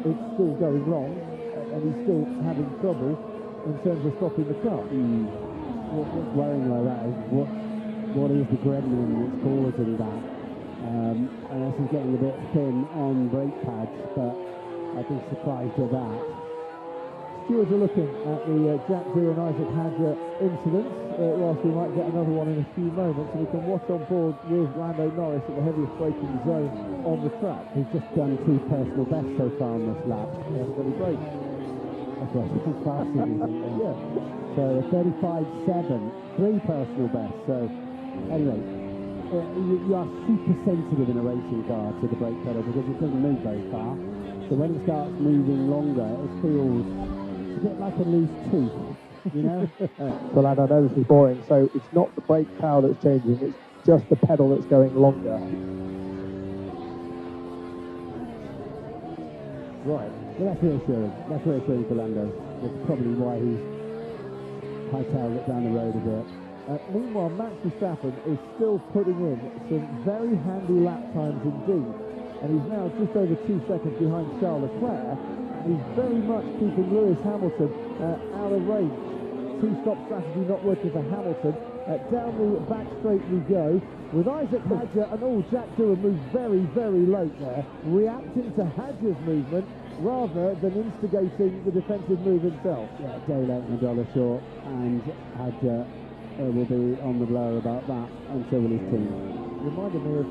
it's still going long, and he's still having trouble in terms of stopping the car. What's worrying like that is what is the gremlin that's causing that? Unless he's getting a bit thin on brake pads, but I'd be surprised at that. Stewards are looking at the Jack Doohan and Isaac Hadger incidents, whilst we might get another one in a few moments, and we can watch on board with Lando Norris at the heaviest braking zone on the track. He's just done 2 personal bests so far on this lap. Yeah, very great. That's right, it's as fast as he's Yeah. So a 35.7, 3 personal bests. So anyway, you are super sensitive in a racing car to the brake pedal because it doesn't move very far. So when it starts moving longer, it feels a bit like a loose tooth, you know? Well, I know this is boring, so it's not the brake power that's changing, it's just the pedal that's going longer. Right, well that's reassuring. That's reassuring for Lando. That's probably why he's hightailed it down the road a bit. Meanwhile, Max Verstappen is still putting in some very handy lap times indeed, and he's now just over 2 seconds behind Charles Leclerc. He's very much keeping Lewis Hamilton out of range. 2-stop strategy not working for Hamilton. Down the back straight we go with Isaac Hadger, and Jack Doohan moves very, very late there, reacting to Hadger's movement rather than instigating the defensive move himself. Yeah, day late and $1 short, and Hadger will be on the blower about that, and so will his team. Reminded me of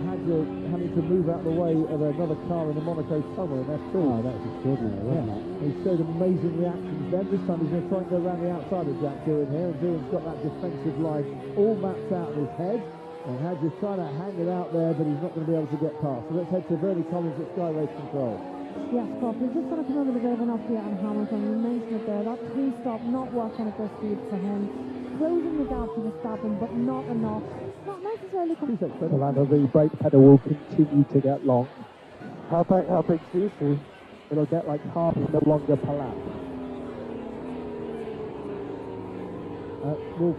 Hadger having to move out the way of another car in the Monaco tunnel in F2. Oh, that was extraordinary, wasn't it? He showed amazing reactions then. This time he's going to try and go around the outside of Jack Doohan here, and Doohan's got that defensive line all mapped out in his head, and Hadger's trying to hang it out there, but he's not going to be able to get past. So let's head to Bernie Collins at Sky Race Control. Yes, Bob, we're just going to come over a bit of an update on Hamilton. You mentioned it there, that 2-stop not working at this speed for him. Closing the gap to Verstappen, but not enough. Not necessarily... Orlando, the brake pedal will continue to get long. How big do you see? It'll get like half a mil longer per lap. We'll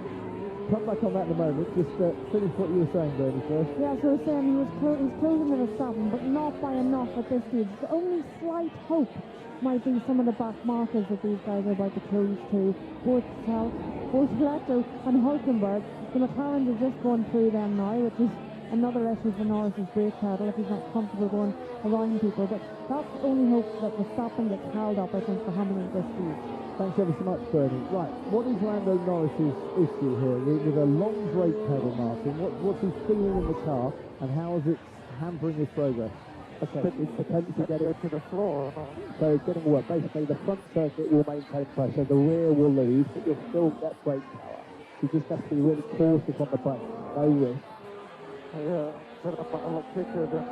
come back on that in a moment. Just finish what you were saying, Bernie, first. Yeah, so we're saying he's closing the Verstappen, but not by enough at this stage. The only slight hope might be some of the back markers that these guys are about to close to. Bortoleto and Hulkenberg. The McLarens are just going through them now, which is another issue for Norris's brake pedal if he's not comfortable going around people. But that's the only hope that Verstappen gets held up, I think, for Hamilton at this stage. Thanks ever so much, Bernie. Right, what is Lando Norris's issue here with a long brake pedal, Martin? What's he feeling in the car, and how is it hampering his progress? Okay, it's potential to get it to the floor. So it's getting worse. Basically, the front circuit will maintain pressure, the rear will lose, but you'll still get brake power. You just have to be really cautious on the brake. No risk. Yeah, but a lot quicker than...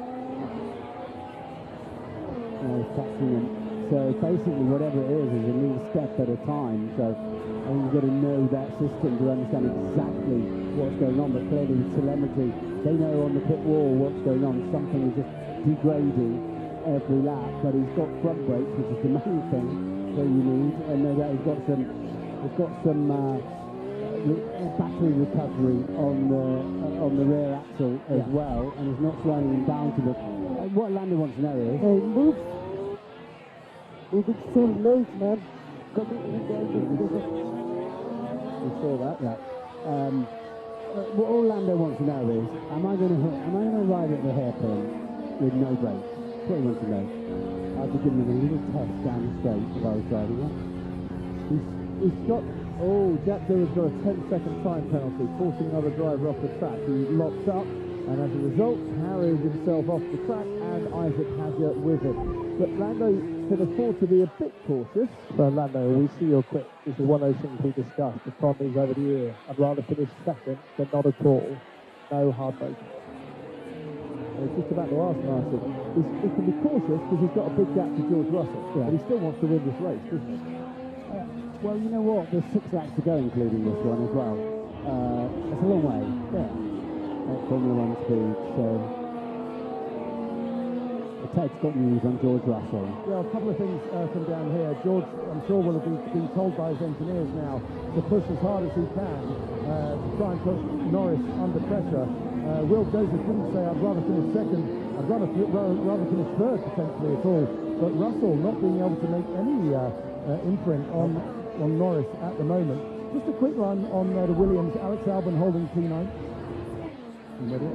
Catching him So basically, whatever it is a little step at a time. So I think you've got to know that system to understand exactly what's going on. But clearly, with telemetry, they know on the pit wall what's going on. Something is just degrading every lap. But he's got front brakes, which is the main thing that you need, and no doubt he's got some battery recovery on the rear axle as well, and he's not slowing him down to the. What Lando wants to know is, Hey, moving so late, man. we saw that, yeah. What all Lando wants to know is, am I going to ride at the hairpin with no brakes? That's what he wants to know. I'd be giving him a little test down the straight if I was driving it. He's got, Jack Dewar's got a 10-second time penalty, forcing another driver off the track. He locks up, and as a result, carries himself off the track, and Isaac Hadger with him. But Lando can afford to be a bit cautious. So Lando, we see you're quick. This is one of those things we discussed. The problem is over the year. I'd rather finish second than not at all. No hard braking. I was just about to ask Martin. He can be cautious because he's got a big gap to George Russell, but he still wants to win this race, doesn't he? Well, you know what? There's 6 laps to go, including this one as well. It's a long way. Yeah. At Formula 1 speed, so. Ted's got news on George Russell. Yeah, a couple of things from down here. George, I'm sure, will have been told by his engineers now to push as hard as he can to try and put Norris under pressure. Will Joseph didn't say, I'd rather finish second, I'd rather finish third potentially at all. But Russell not being able to make any imprint on Norris at the moment. Just a quick run on the Williams. Alex Albon holding P9. You ready?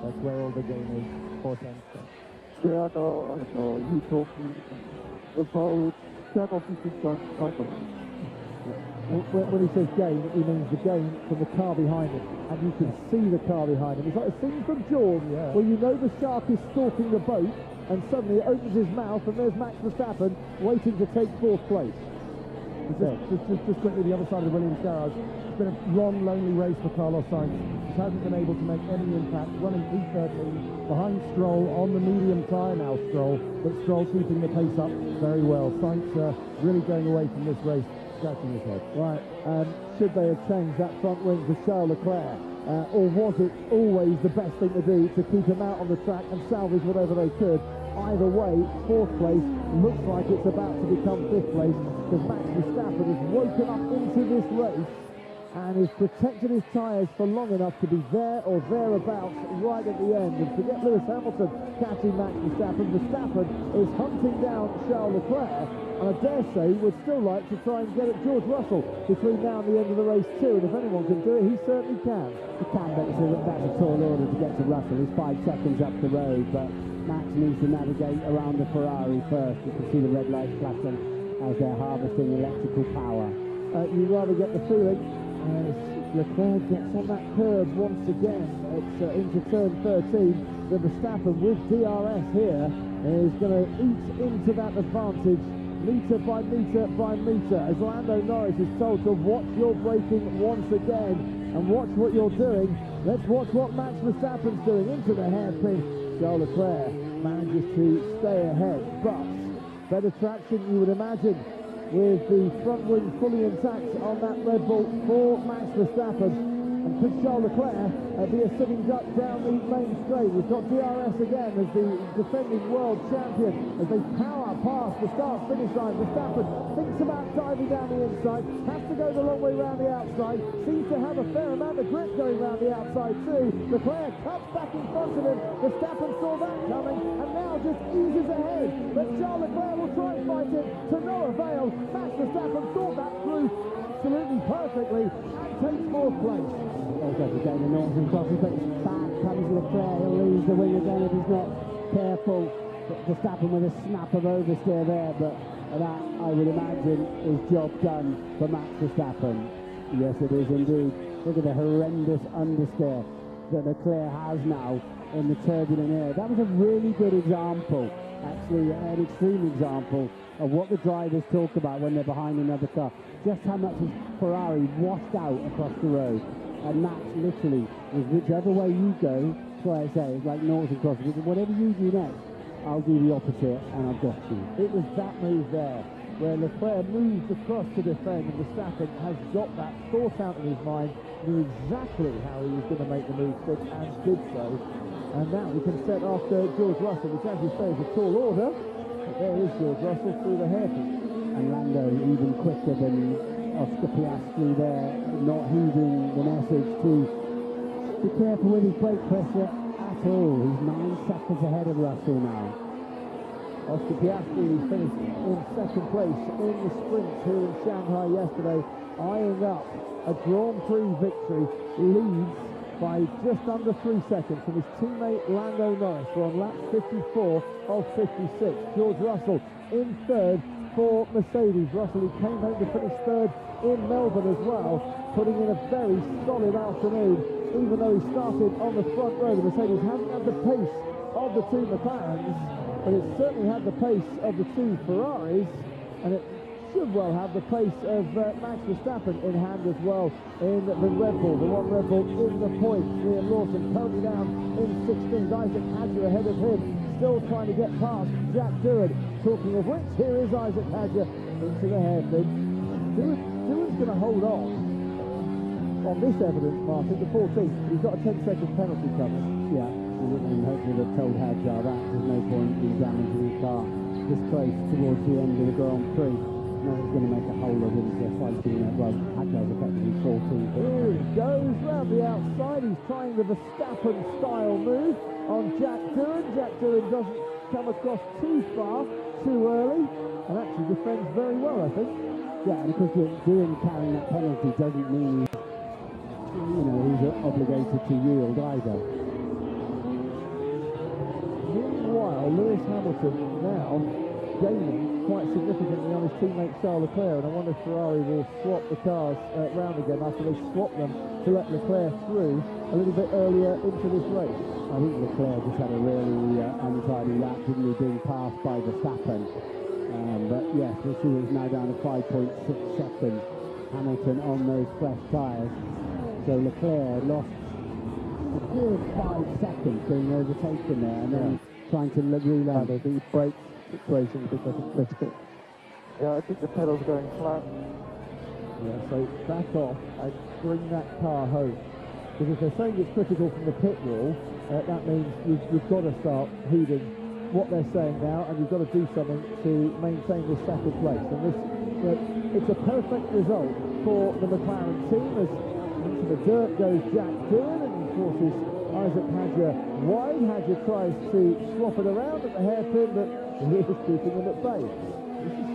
That's where all the game is. 4 cents. Yeah, no, you told me about 10 or 15 times. When he says game, he means the game from the car behind him, and you can see the car behind him. It's like a scene from Jaws, where you know the shark is stalking the boat, and suddenly it opens his mouth, and there's Max Verstappen waiting to take 4th place. Just quickly, the other side of the Williams garage. It's been a long, lonely race for Carlos Sainz. He hasn't been able to make any impact. Running P13 behind Stroll on the medium tyre now, Stroll. But Stroll keeping the pace up very well. Sainz really going away from this race, scratching his head. Right, should they have changed that front wing for Charles Leclerc? Or was it always the best thing to do to keep him out on the track and salvage whatever they could? Either way, 4th place looks like it's about to become 5th place, because Max Verstappen has woken up into this race and has protected his tyres for long enough to be there or thereabouts right at the end. And forget Lewis Hamilton catching Max Verstappen. Verstappen is hunting down Charles Leclerc, and I dare say would still like to try and get at George Russell between now and the end of the race too. And if anyone can do it, he certainly can. He can, but that's a tall order to get to Russell. He's 5 seconds up the road, but Max needs to navigate around the Ferrari first. You can see the red lights flashing as they're harvesting electrical power. You'd rather get the feeling as Leclerc gets on that curb once again. It's into turn 13. The Verstappen with DRS here is going to eat into that advantage metre by metre by metre, as Lando Norris is told to watch your braking once again and watch what you're doing. Let's watch what Max Verstappen's doing into the hairpin. Charles Leclerc manages to stay ahead, but better traction you would imagine with the front wing fully intact on that Red Bull for Max Verstappen. And could Charles Leclerc be a sitting duck down the main straight? We've got DRS again as the defending world champion as they power past the start-finish line. Verstappen thinks about diving down the inside, has to go the long way round the outside, seems to have a fair amount of grip going round the outside too. Leclerc cuts back in front of him. Verstappen saw that coming and now just eases ahead. But Charles Leclerc will try and fight it to no avail. Max Verstappen thought that through absolutely perfectly and takes 4th place. Also again, the Northern Crossing, but back comes Leclerc. He'll lose the wing again if he's not careful. Verstappen with a snap of oversteer there, but that, I would imagine, is job done for Max Verstappen. Yes, it is indeed. Look at the horrendous understeer that Leclerc has now in the turbulent air. That was a really good example, actually, an extreme example of what the drivers talk about when they're behind another car. Just how much his Ferrari washed out across the road. And Max literally was whichever way you go, that's why I say it's like Norton Cross. Whatever you do next, I'll do the opposite, and I've got you. It was that move there, where Leclerc moved across to defend, and Verstappen has got that thought out in his mind, knew exactly how he was going to make the move stick, and did so. And now he can set after George Russell, which, as you say, is a tall order. But there is George Russell through the hairpin. And Lando even quicker than Oscar Piastri there, not heeding the message to be careful with his brake pressure at all. He's 9 seconds ahead of Russell now. Oscar Piastri finished in second place in the sprint here in Shanghai yesterday, eyeing up a Grand Prix victory, leads by just under 3 seconds from his teammate Lando Norris. We're on lap 54 of 56. George Russell in third for Mercedes. Russell, who came home to finish third in Melbourne as well, putting in a very solid afternoon, even though he started on the front row. The Mercedes hasn't had the pace of the two McLarens, but it certainly had the pace of the two Ferraris, and it should well have the pace of Max Verstappen in hand as well in the Red Bull. The one Red Bull in the points. Liam Lawson currently down in 16th. Isaac Hadjar ahead of him, still trying to get past Jack Doohan. Talking of which, here is Isaac Hadjar into the hairpin. Doohan's going to hold on this evidence, Martin, the 14th. He's got a 10-second penalty coming. Yeah, and hopefully they've told Hadjar that there's no point in damaging his car this close towards the end of the Grand Prix. No one's going to make a hole of him for fighting that. Well, Hadjar's effectively 14th. Here he goes round the outside. He's trying the Verstappen-style move on Jack Doohan. Jack Doohan doesn't come across too far, too early, and actually defends very well, I think. Yeah, and because Doohan carrying that penalty doesn't mean he's obligated to yield either. Meanwhile, Lewis Hamilton now gaining quite significantly on his teammate Charles Leclerc, and I wonder if Ferrari will swap the cars round again after they swap them to let Leclerc through a little bit earlier into this race. I think Leclerc just had a really untidy lap, didn't he, being passed by Verstappen. But yes, we'll see it's now down to 5.6 seconds. Hamilton on those fresh tyres. So Leclerc lost a good 5 seconds being overtaken there, and then trying to reload. The brake situation becoming critical. Yeah, I think the pedal's going flat. Yeah, so back off and bring that car home. Because if they're saying it's critical from the pit wall, that means you've got to start heeding what they're saying now, and you've got to do something to maintain this second place. And this, it's a perfect result for the McLaren team, as into the dirt goes Jack Doohan, and he forces Isaac Hadjar wide. Hadjar tries to swap it around at the hairpin, but he is keeping him at bay. This is,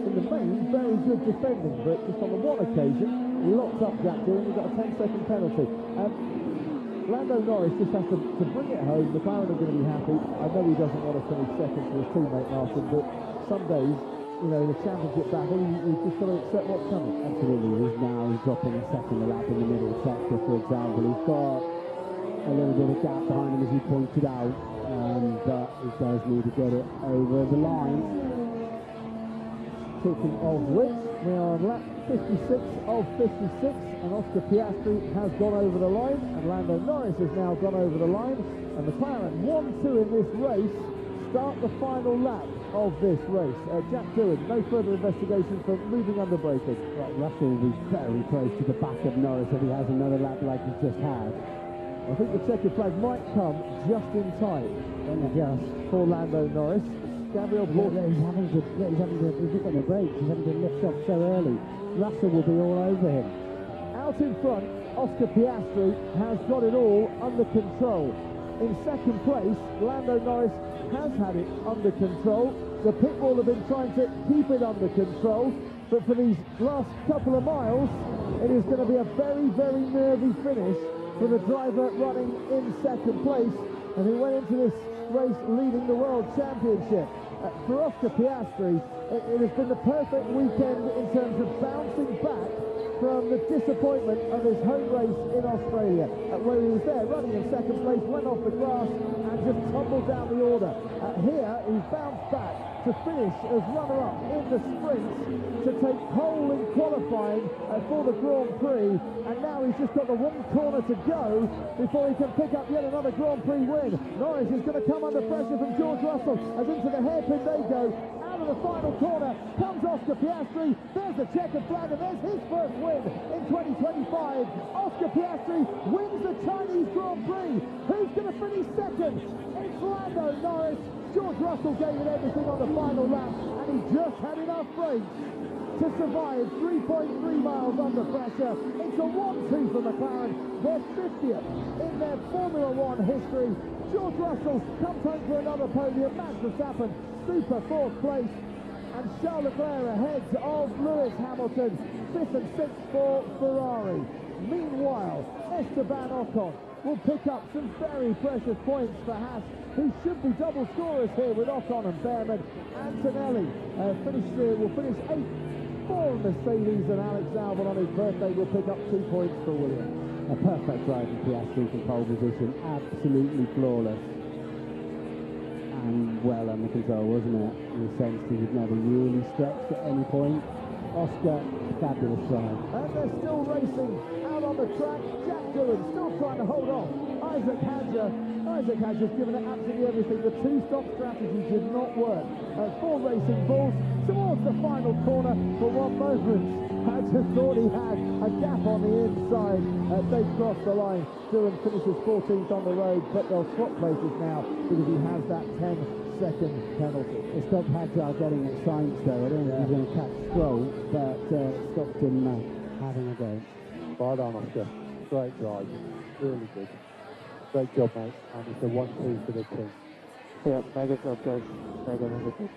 in the main, very good defending, but just on the one occasion, he locks up Jack Doohan. He's got a 10-second penalty. Lando Norris just has to bring it home. McLaren are going to be happy. I know he doesn't want to finish second to his teammate Martin, but some days, in a championship battle, you've just got to accept what's coming. Absolutely. He's now dropping a second lap in the middle sector, for example. He's got a little bit of gap behind him, as you pointed out, but he does need to get it over the line. Talking of which, we are on lap 56 of 56, and Oscar Piastri has gone over the line, and Lando Norris has now gone over the line, and McLaren 1-2 in this race start the final lap of this race. Jack Doohan, no further investigation for moving under braking. Right, Russell will be very close to the back of Norris if he has another lap like he's just had. I think the checkered flag might come just in time for Lando Norris. Gabriel Blanc. He's not going to brake, he's having to lift off so early. Russell will be all over him. Out in front, Oscar Piastri has got it all under control. In second place, Lando Norris has had it under control. The pit wall have been trying to keep it under control, but for these last couple of miles, it is going to be a very, very nervy finish for the driver running in second place, and who went into this race leading the World Championship. For Oscar Piastri, it has been the perfect weekend in terms of bouncing back from the disappointment of his home race in Australia, where he was there running in second place, went off the grass and just tumbled down the order. Here, he's bounced back to finish as runner-up in the sprint, to take pole in qualifying for the Grand Prix, and now he's just got the one corner to go before he can pick up yet another Grand Prix win. Norris is going to come under pressure from George Russell as into the hairpin they go. Out of the final corner comes Oscar Piastri. There's the checkered flag, and there's his first win in 2025. Oscar Piastri wins the Chinese Grand Prix. Who's going to finish second? It's Lando Norris. George Russell gave it everything on the final lap, and he just had enough brakes to survive 3.3 miles under pressure. It's a 1-2 for McLaren, their 50th in their Formula One history. George Russell comes home for another podium. Max Verstappen, super fourth place, and Charles Leclerc ahead of Lewis Hamilton, 5th and 6th for Ferrari. Meanwhile, Esteban Ocon will pick up some very precious points for Haas, who should be double scorers here with Ocon and Behrman. Antonelli will finish 8th for Mercedes, and Alex Albon on his birthday will pick up 2 points for Williams. A perfect ride from Piastri from pole position, absolutely flawless. And well under control, wasn't it? In the sense he was never really stretched at any point. Oscar, fabulous ride. And they're still racing out on the track. Jack Doohan still trying to hold off Isaac Hadjar. Isaac Hadjar's given it absolutely everything. The two-stop strategy did not work for Racing Bulls. Towards the final corner, for one moment, Hadjar thought he had a gap on the inside. They crossed the line. Doohan finishes 14th on the road, but they'll swap places now because he has that 10-second penalty. It stopped Hadjar getting at Sainz though. I don't think he's going to catch Stroll, but stopped him having a go. Right on, Oscar. Great drive. Really good. Great job, mate. And it's a 1-2 for the team. Yeah, mega job, guys. Mega good.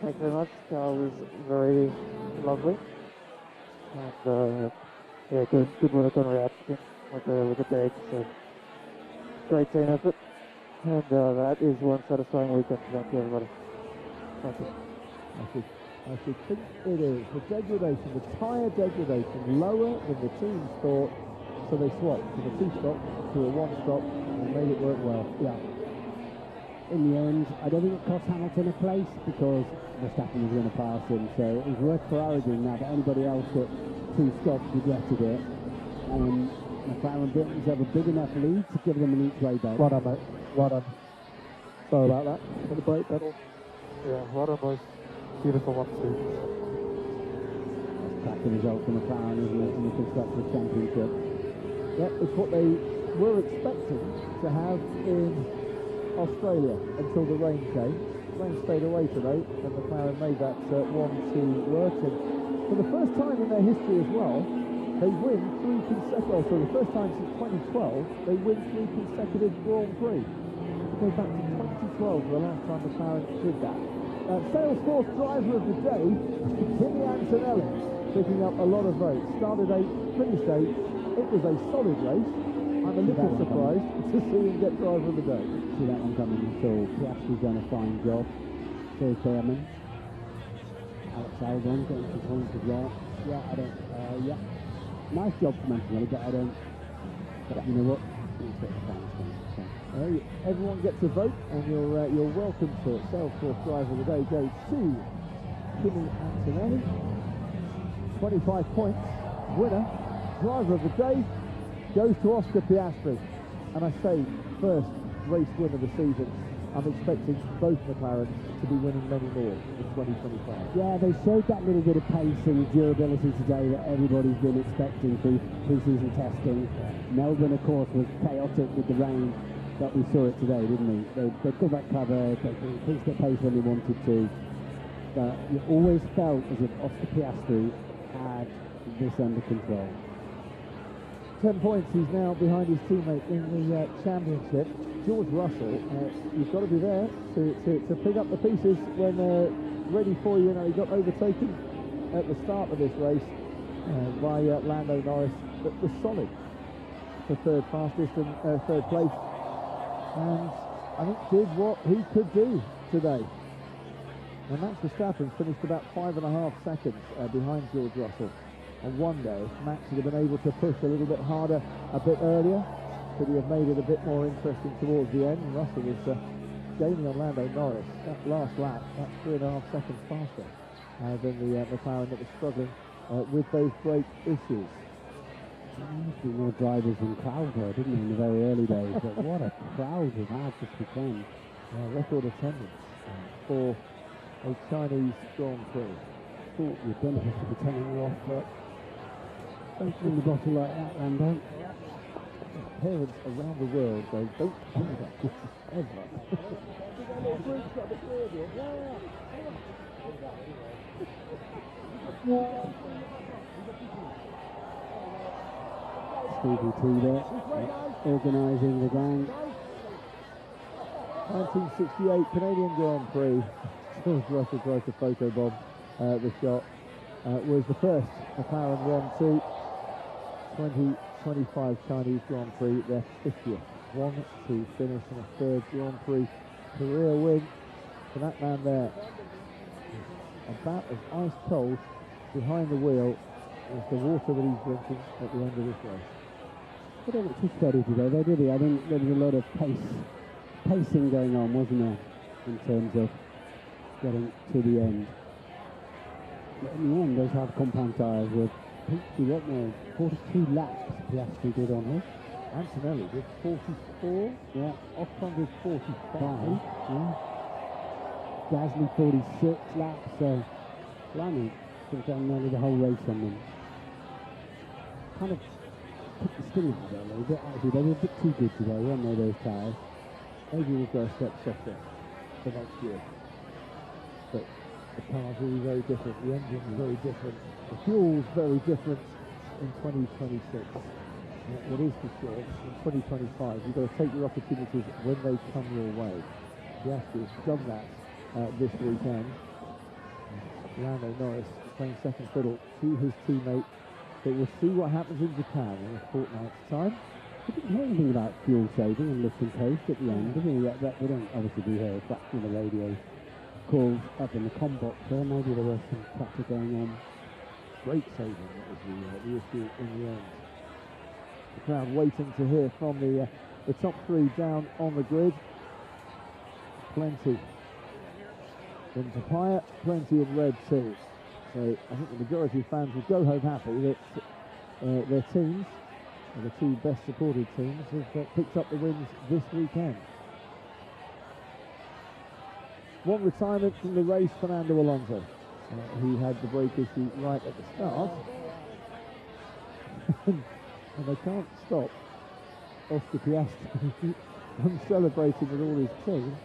Thank you very much. Car was very lovely. And yeah, good work on reaction with the brakes. Great team effort. And that is one satisfying weekend. Thank you, everybody. Thank you. I should think it is. The degradation, the tyre degradation, lower than the teams thought, so they swapped from a two-stop to a one-stop and made it work well. Yeah. In the end, I don't think it cost Hamilton a place because Verstappen was going to pass him, so it was worth Ferrari doing that, but anybody else at two stops regretted it. And McLaren Britons have a big enough lead to give them an each-way belt. Well done, mate. Well done. Sorry about that. On the brake pedal. Yeah, well done, boys. Beautiful 1-2. Cracking result for McLaren, isn't it, in the Constructors' Championship? Yeah, it's what they were expecting to have in Australia until the rain came. Rain stayed away today, and McLaren made that 1-2 work. And for the first time in their history as well, they win three consecutive. So the first time since 2012, they win 3 consecutive Grand Prix. It goes back to 2012 for the last time McLaren did that. Salesforce driver of the day, Kimi Antonelli, picking up a lot of votes. Started 8th, finished 8th. It was a solid race. I'm a little surprised to see him get driver of the day. See that one coming at all. Piastri's done a fine job. There's Behrman. Alex Albon getting some points as well. Yeah, I don't. Yeah, nice job from Antonelli, but I don't. But you know what? It's a bit of a Everyone gets a vote, and you're welcome to it. Salesforce driver of the day goes to Kimi Antonelli. 25 points. Winner, driver of the day, goes to Oscar Piastri. And I say, first race win of the season. I'm expecting both McLaren to be winning many more in 2025. Yeah, they showed that little bit of pace and durability today that everybody's been expecting through pre-season testing. Melbourne, of course, was chaotic with the rain, but we saw it today, didn't we? They got that covered, they increased their pace when they wanted to. But you always felt as if Oscar Piastri had this under control. 10 points, he's now behind his teammate in the championship. George Russell, you've got to be there to pick up the pieces when they're ready for you. Now, he got overtaken at the start of this race by Lando Norris, but was solid for third fastest and third place. And I think did what he could do today. And Max Verstappen finished about 5.5 seconds behind George Russell. On one day, Max would have been able to push a little bit harder a bit earlier, could he have made it a bit more interesting towards the end. And Russell was gaining on Lando Norris. That last lap, that's 3.5 seconds faster than the McLaren that was struggling with those brake issues. There must be more drivers in crowd here, didn't they, in the very early days? But what a crowd we've had this weekend. Record attendance for a Chinese Grand Prix. Thought you'd done have to be telling her off, but don't swing the bottle like that, Lando. Parents around the world go, don't do that, ever. Stevie T there, organising the gang. 1968 Canadian Grand Prix. George Russell tries to photobomb the shot. Was the first McLaren won to 2025 Chinese Grand Prix, their 50th. 1-2 finish and a third Grand Prix career win for that man there. About as ice cold behind the wheel as the water that he's drinking at the end of this race. They don't look too steady today, though, did he? I think there was a lot of pacing going on, wasn't there, in terms of getting to the end. But in the end, those hard compound tyres were peachy, weren't they? 42 laps Piastri did on his. Antonelli did 44. Yeah. Ocon did 45. Yeah. Gasly 46 laps, so blimey, took down nearly the whole race on them. Kind of took the sting out of it a little bit, actually. They were a bit too good today, weren't they, those tyres? Maybe we'll go a step softer for next year. But the cars will be very different, the engine's very different, the fuel's very different in 2026. What is for sure, in 2025, you've got to take your opportunities when they come your way. Piastri has done that this weekend. Lando Norris playing second fiddle to his teammate. But we'll see what happens in Japan in a fortnight's time. We didn't hear anything about fuel saving and lift and coast at the end, did we? We don't obviously be here, back in the radio calls up in the com box there. Maybe there was some chatter going on. Great saving, that was the issue in the end. The crowd waiting to hear from the top three down on the grid. Plenty in papaya, plenty in red too. So I think the majority of fans will go home happy that their teams, the two best supported teams, have picked up the wins this weekend. One retirement from the race, Fernando Alonso. He had the brake issue right at the start. And they can't stop Oscar Piastri from celebrating with all his team.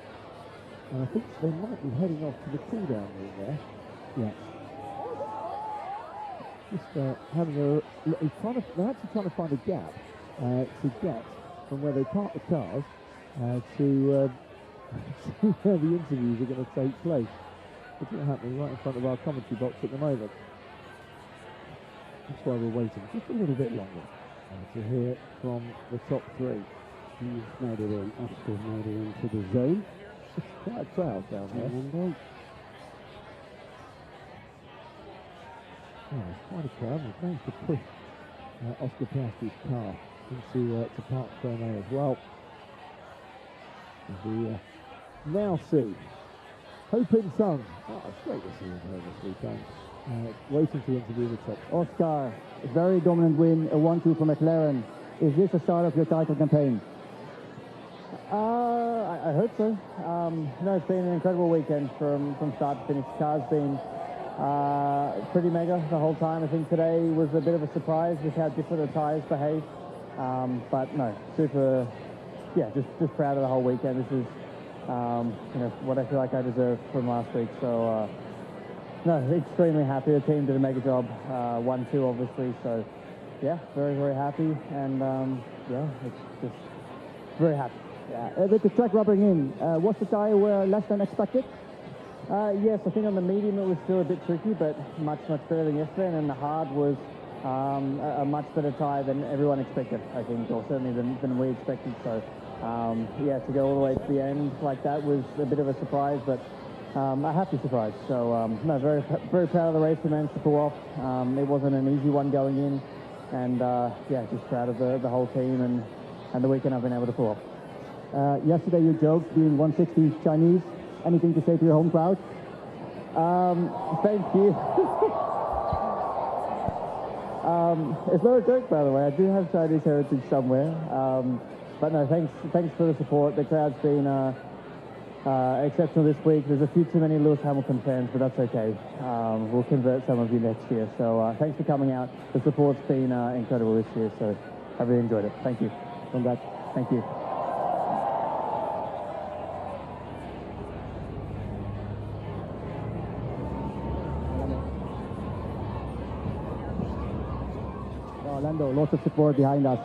And I think they might be heading off to the cool-down room there. Yeah. Just having they're actually trying to find a gap to get from where they park the cars to where the interviews are going to take place. It's not happening right in front of our commentary box at the moment. That's why we're waiting just a little bit longer to hear from the top three. He's made it in. Oscar's made it into the zone. It's quite a crowd down there. There's quite a crowd. We've managed to push Oscar Piastri's car into to Park Fermé as well. As we now see Hope In Sung. Oh, it's great to see him here this weekend. Waiting to interview the top. Oscar, a very dominant win, a 1-2 for McLaren. Is this the start of your title campaign? I hope so. No, it's been an incredible weekend from start to finish. The car's been pretty mega the whole time. I think today was a bit of a surprise with how different the tyres behave. But no, super, yeah, just proud of the whole weekend. This is, what I feel like I deserve from last week. So, no, extremely happy. The team did a mega job. 1-2, obviously. So, yeah, very, very happy. And, yeah, it's just very happy. Yeah. With the track rubbering in, was the tyre less than expected? Yes, I think on the medium it was still a bit tricky, but much better than yesterday. And then the hard was a much better tyre than everyone expected, I think, or certainly than we expected. So, yeah, to go all the way to the end like that was a bit of a surprise, but a happy surprise. So, no, very, very proud of the race we managed to pull off. It wasn't an easy one going in, and yeah, just proud of the whole team and the weekend I've been able to pull off. Yesterday you joked being 160 Chinese. Anything to say to your home crowd? Thank you. It's not a joke, by the way. I do have Chinese heritage somewhere. But no, thanks for the support. The crowd's been exceptional this week. There's a few too many Lewis Hamilton fans, but that's okay. We'll convert some of you next year. So thanks for coming out. The support's been incredible this year, so I really enjoyed it. Thank you. Congrats. Thank you. Orlando, lots of support behind us.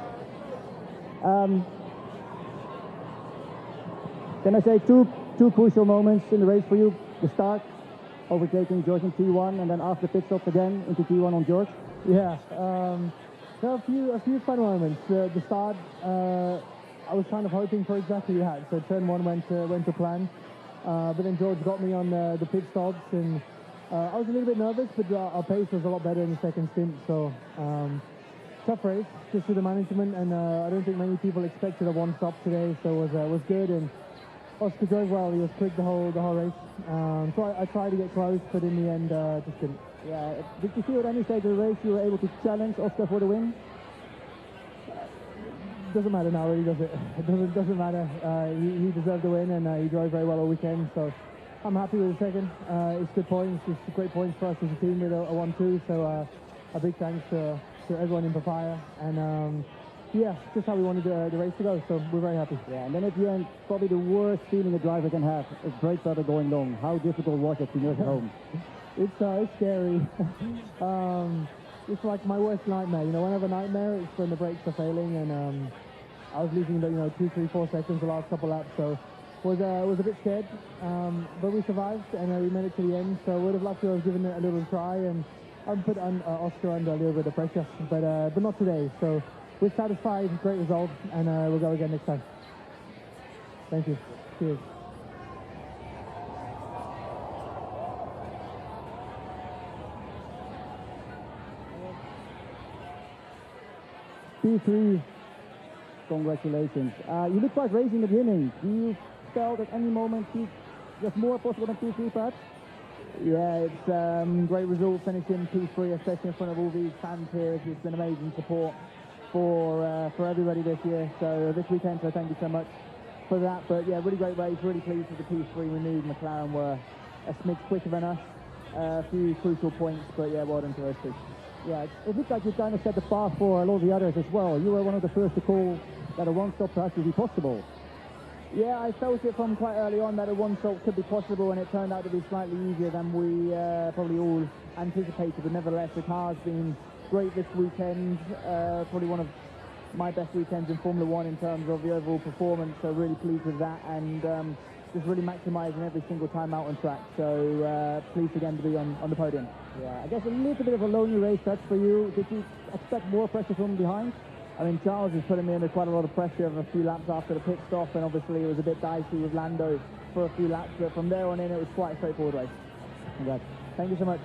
Can I say two crucial moments in the race for you? The start, overtaking George in T1, and then after pit stop again into T1 on George. Yeah, there are a few fun moments. The start, I was kind of hoping for exactly that. So turn one went to plan, but then George got me on the pit stops, and I was a little bit nervous, but our pace was a lot better in the second stint. So tough race, just with the management, and I don't think many people expected a one stop today, so it was good. And Oscar drove well. He was quick the whole race. So I tried to get close, but in the end, just didn't. Yeah. Did you feel at any stage of the race you were able to challenge Oscar for the win? Doesn't matter now, really, does it? It doesn't matter. He deserved the win, and he drove very well all weekend. So I'm happy with the second. It's good points. It's great points for us as a team with a 1-2. So a big thanks to everyone in Papaya, and yeah, just how we wanted the race to go, so we're very happy. Yeah, and then at the end, probably the worst feeling a driver can have is brakes started going long. How difficult was it to nurse at home? It's scary. It's like my worst nightmare. You know, when I have a nightmare, it's when the brakes are failing, and I was losing 2, 3, 4 seconds the last couple laps, so was a bit scared, but we survived, and we made it to the end, so would have loved to have given it a little try, and I've put Oscar under a little bit of pressure, but not today, so we're satisfied, great result, and we'll go again next time. Thank you. Cheers. P3, congratulations. You looked quite racing in the beginning. Do you felt at any moment there's more possible than P3 perhaps? Yeah, it's great result finishing P3, especially in front of all these fans here. It's been amazing support for everybody this year, so this weekend, so thank you so much for that. But yeah, really great race, really pleased with the P3 renewed. McLaren were a smidge quicker than us, a few crucial points, but yeah, well done to those two. Yeah, it looked like you kind of set the path for a lot of the others as well. You were one of the first to call that a one-stop perhaps would be possible. Yeah, I felt it from quite early on that a one-stop could be possible, and it turned out to be slightly easier than we probably all anticipated. But nevertheless, the car's been great this weekend. Probably one of my best weekends in Formula One in terms of the overall performance. So really pleased with that, and just really maximising every single time out on track. So pleased again to be on the podium. Yeah, I guess a little bit of a lonely race touch for you. Did you expect more pressure from behind? I mean, Charles is putting me under quite a lot of pressure of a few laps after the pit stop, and obviously it was a bit dicey with Lando for a few laps, but from there on in it was quite a straightforward race. Congrats. Thank you so much.